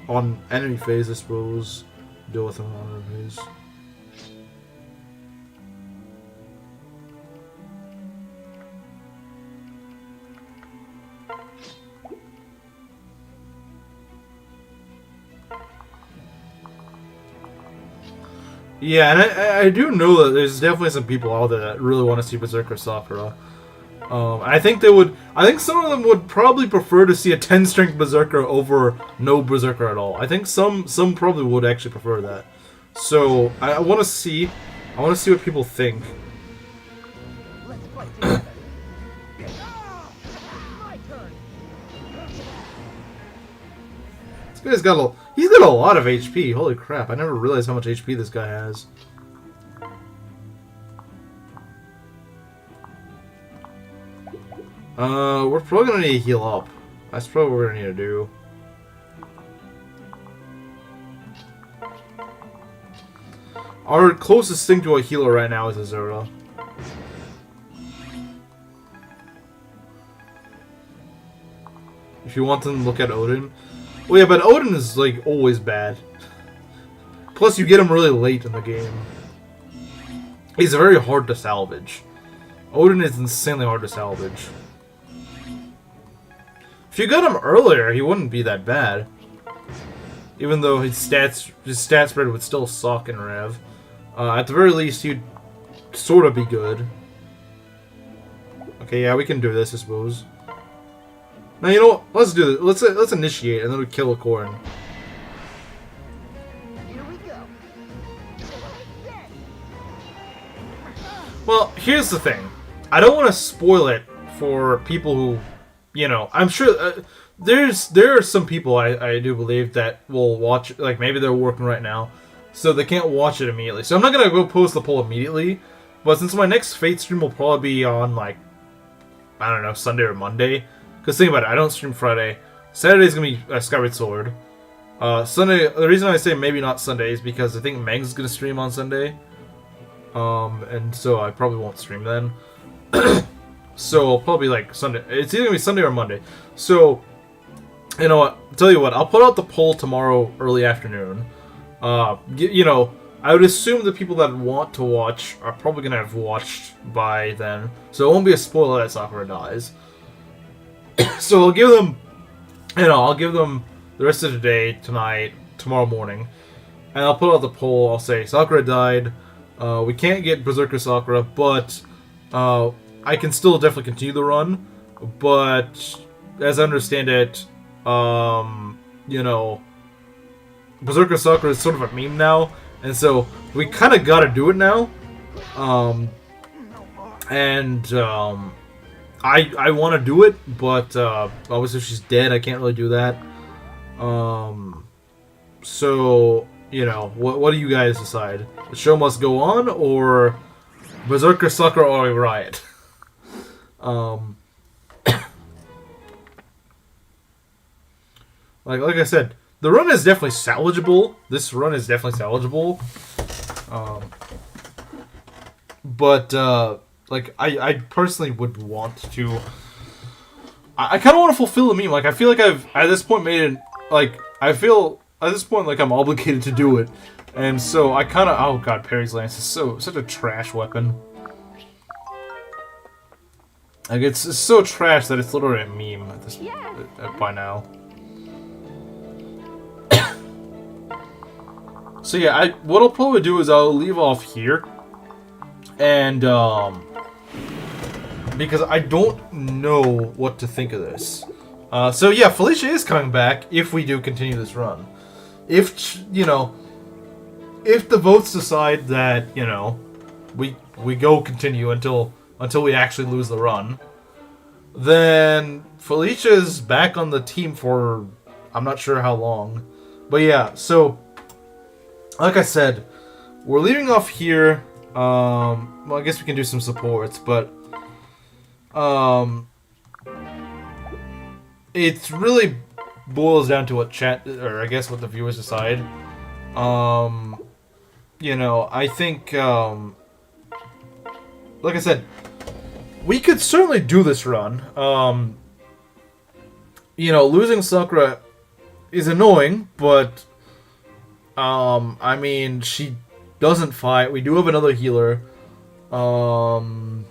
On enemy phase, I suppose. Deal with him on enemy phase. Yeah, and I do know that there's definitely some people out there that really want to see Berserker Sakura. I think I think some of them would probably prefer to see a 10 strength Berserker over no Berserker at all. I think some probably would actually prefer that. So I want to see what people think. Let's fight together. My turn. This guy's got he's got a lot of HP. Holy crap! I never realized how much HP this guy has. We're probably gonna need to heal up. That's probably what we're gonna need to do. Our closest thing to a healer right now is Azura. If you want to look at Odin. Well, yeah, but Odin is, like, always bad. Plus, you get him really late in the game. He's very hard to salvage. Odin is insanely hard to salvage. If you got him earlier, he wouldn't be that bad. Even though his stat spread would still suck in Rev. At the very least, he'd sort of be good. Okay, yeah, we can do this, I suppose. Now, you know what? Let's do this. Let's initiate, and then we kill a Corrin. Here we go. Well, here's the thing. I don't want to spoil it for people who, you know, I'm sure there are some people I do believe that will watch, like maybe they're working right now, so they can't watch it immediately. So I'm not gonna go post the poll immediately, but since my next Fate stream will probably be on like, I don't know, Sunday or Monday. Because think about it, I don't stream Friday. Saturday's gonna be Skyward Sword. Sunday, the reason I say maybe not Sunday is because I think Meg's is gonna stream on Sunday. And so I probably won't stream then. So I'll probably like Sunday. It's either gonna be Sunday or Monday. So, you know what? I'll tell you what. I'll put out the poll tomorrow early afternoon. You know, I would assume the people that want to watch are probably gonna have watched by then, so it won't be a spoiler that Sakura dies. So I'll give them, I'll give them the rest of the day, tonight, tomorrow morning, and I'll put out the poll. I'll say Sakura died. We can't get Berserker Sakura, but I can still definitely continue the run. But as I understand it, you know, Berserker Sakura is sort of a meme now, and so we kind of gotta do it now. I want to do it, but obviously if she's dead, I can't really do that. So, you know, what do you guys decide? The show must go on, or Berserker Sakura or a riot? Like I said, the run is definitely salvageable. This run is definitely salvageable. But like I personally would want to. I kind of want to fulfill the meme. Like I feel like I've at this point made it. Like I feel at this point like I'm obligated to do it, and so I kind of. Oh god, Perry's Lance is such a trash weapon. Like it's so trash that it's literally a meme at this by now. So yeah, what I'll probably do is I'll leave off here, and because I don't know what to think of this. So yeah, Felicia is coming back if we do continue this run. If you know, if the votes decide that you know, we go continue until we actually lose the run, then Felicia's back on the team for I'm not sure how long, but yeah. So like I said, we're leaving off here. Well, I guess we can do some supports, but it really boils down to what chat, or I guess what the viewers decide. You know, I think, like I said, we could certainly do this run. You know, losing Sakura is annoying, but I mean, she doesn't fight. We do have another healer. You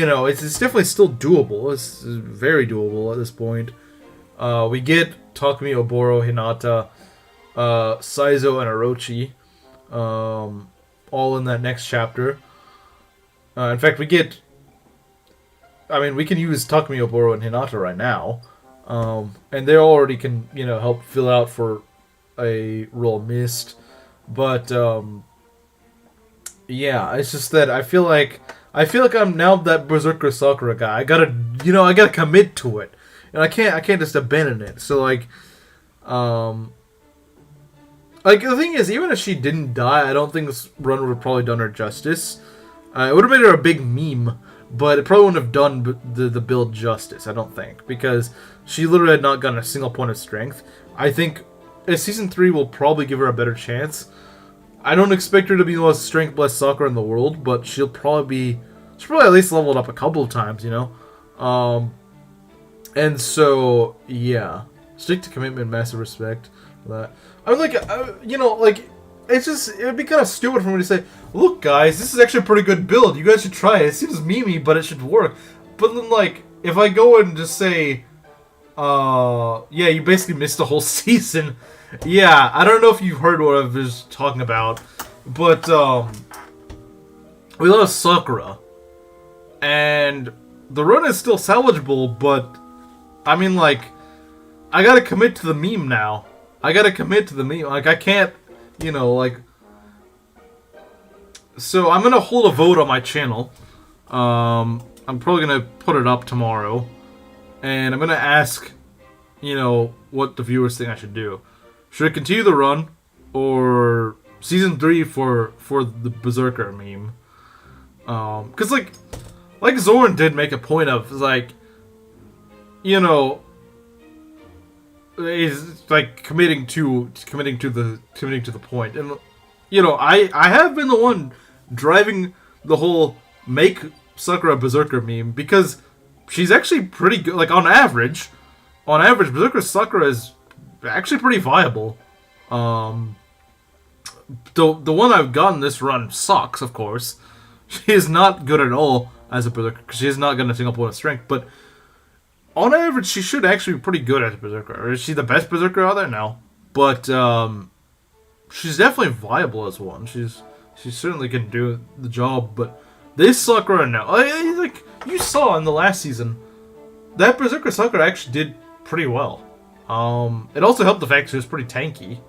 know, it's definitely still doable. It's very doable at this point. We get Takumi, Oboro, Hinata, Saizo, and Orochi, all in that next chapter. In fact, we get. I mean, we can use Takumi, Oboro, and Hinata right now, and they already can, you know, help fill out for a role missed, but yeah, it's just that I feel like I'm now that Berserker Sakura guy. I gotta commit to it, and I can't just abandon it. So like the thing is, even if she didn't die, I don't think this run would have probably done her justice. It would have made her a big meme, but it probably wouldn't have done the build justice. I don't think, because she literally had not gotten a single point of strength. I think Season 3 will probably give her a better chance. I don't expect her to be the most strength-blessed Sakura in the world, but she'll probably at least leveled up a couple of times, you know? And so, yeah. Stick to commitment, massive respect for that. I'm like, you know, like, it would be kind of stupid for me to say, look, guys, this is actually a pretty good build. You guys should try it. It seems memey, but it should work. But then, like, if I go and just say, yeah, you basically missed the whole season. Yeah, I don't know if you've heard what I was talking about, but we lost Sakura, and the run is still salvageable, but I mean, like, I gotta commit to the meme now. I gotta commit to the meme. Like, I can't, you know, like. So I'm gonna hold a vote on my channel. I'm probably gonna put it up tomorrow. And I'm going to ask, you know, what the viewers think I should do. Should I continue the run, or Season 3 for the Berserker meme? Because, like Zoran did make a point of, like, you know, is like committing to the point. And, you know, I have been the one driving the whole make Sakura Berserker meme, because she's actually pretty good. Like, on average, Berserker Sakura is actually pretty viable. the one I've gotten this run sucks, of course. She is not good at all as a berserker, because she is not getting a single point of strength, but on average, she should actually be pretty good as a berserker. Or is she the best berserker out there? No. But, she's definitely viable as one. She certainly can do the job, but this Sakura now, like, you saw in the last season, that Berserker Sakura actually did pretty well. It also helped the fact she was pretty tanky.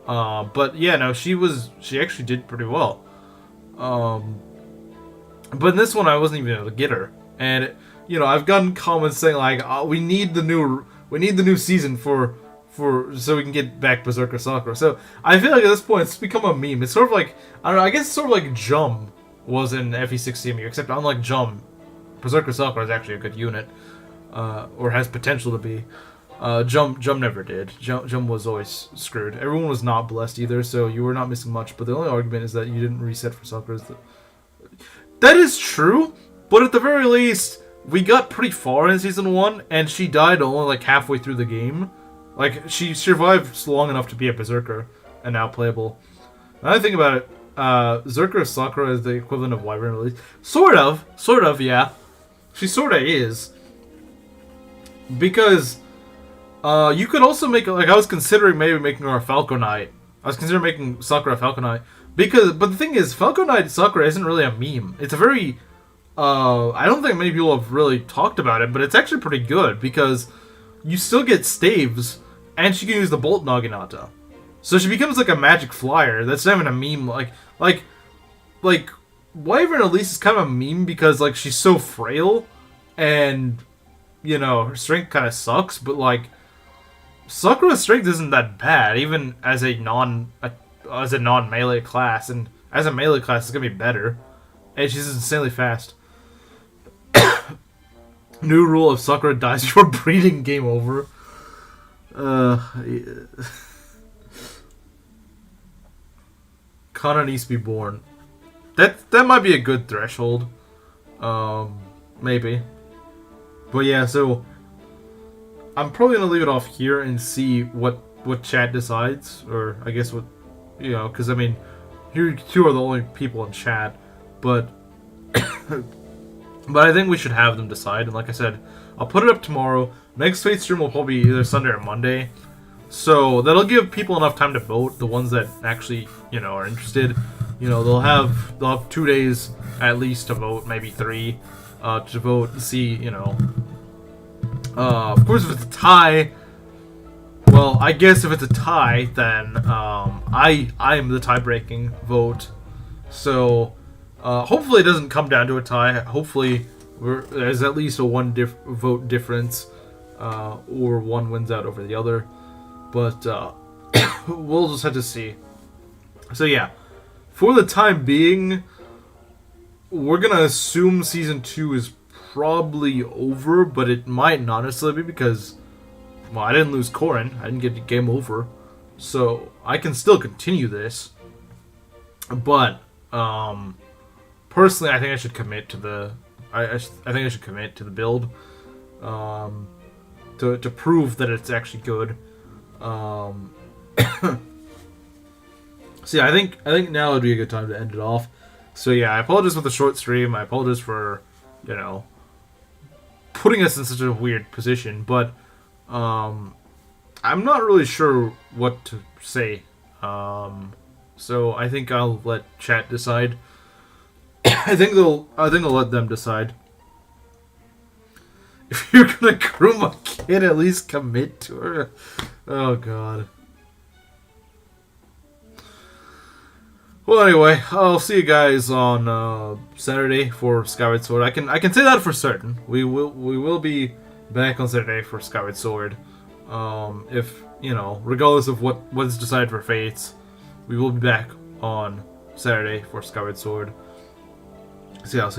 But yeah, no, she actually did pretty well. But in this one, I wasn't even able to get her. And, I've gotten comments saying, like, oh, we need the new season so we can get back Berserker Sakura. So, I feel like at this point, it's become a meme. It's sort of like, I don't know, I guess it's sort of like Jum was in FE6 except unlike Jum, Berserker Sakura is actually a good unit. Or has potential to be. Jum never did. Jum was always screwed. Everyone was not blessed either, so you were not missing much. But the only argument is that you didn't reset for Sakura. That is true, but at the very least, we got pretty far in Season 1, and she died only like halfway through the game. Like, she survived long enough to be a Berserker, and now playable. Now I think about it, Berserker Sakura is the equivalent of Wyvern Release. Sort of, yeah. She sorta is. Because, you could also make, like, I was considering maybe making her a Falco Knight. I was considering making Sakura a Falco Knight. But the thing is, Falco Knight Sakura isn't really a meme. It's a very, I don't think many people have really talked about it, but it's actually pretty good, because you still get staves, and she can use the Bolt Naginata. So she becomes like a magic flyer. That's not even a meme, like, Wyvern Elise is kind of a meme because, like, she's so frail, and, her strength kind of sucks, but, like, Sakura's strength isn't that bad, even as a non-melee class, and as a melee class, it's gonna be better. And she's insanely fast. New rule: if Sakura dies before breeding, game over. Kana needs to be born. That might be a good threshold. Maybe. But yeah, so I'm probably gonna leave it off here and see what chat decides, or I guess what, because I mean, you two are the only people in chat, but but I think we should have them decide. And like I said, I'll put it up tomorrow. Next Fate stream will probably be either Sunday or Monday, so that'll give people enough time to vote. The ones that actually are interested, they'll have 2 days at least to vote, maybe 3, to vote and see. Of course, if it's a tie, well, I guess if it's a tie, then I'm the tie-breaking vote. So hopefully it doesn't come down to a tie. Hopefully there's at least a vote difference, or one wins out over the other. But we'll just have to see. So yeah, for the time being, we're gonna assume Season 2 is probably over, but it might not necessarily be because, well, I didn't lose Korin. I didn't get the game over. So I can still continue this. But personally, I think I should commit to the I think I should commit to the build, to prove that it's actually good. So yeah, I think now would be a good time to end it off. So yeah, I apologize for the short stream. I apologize for putting us in such a weird position, but I'm not really sure what to say. So I think I'll let chat decide. I think I'll let them decide. If you're gonna groom a kid, at least commit to her. Oh god. Well, anyway, I'll see you guys on Saturday for Skyward Sword. I can say that for certain. We will be back on Saturday for Skyward Sword. If regardless of what's decided for Fates, we will be back on Saturday for Skyward Sword. So yeah, I'll see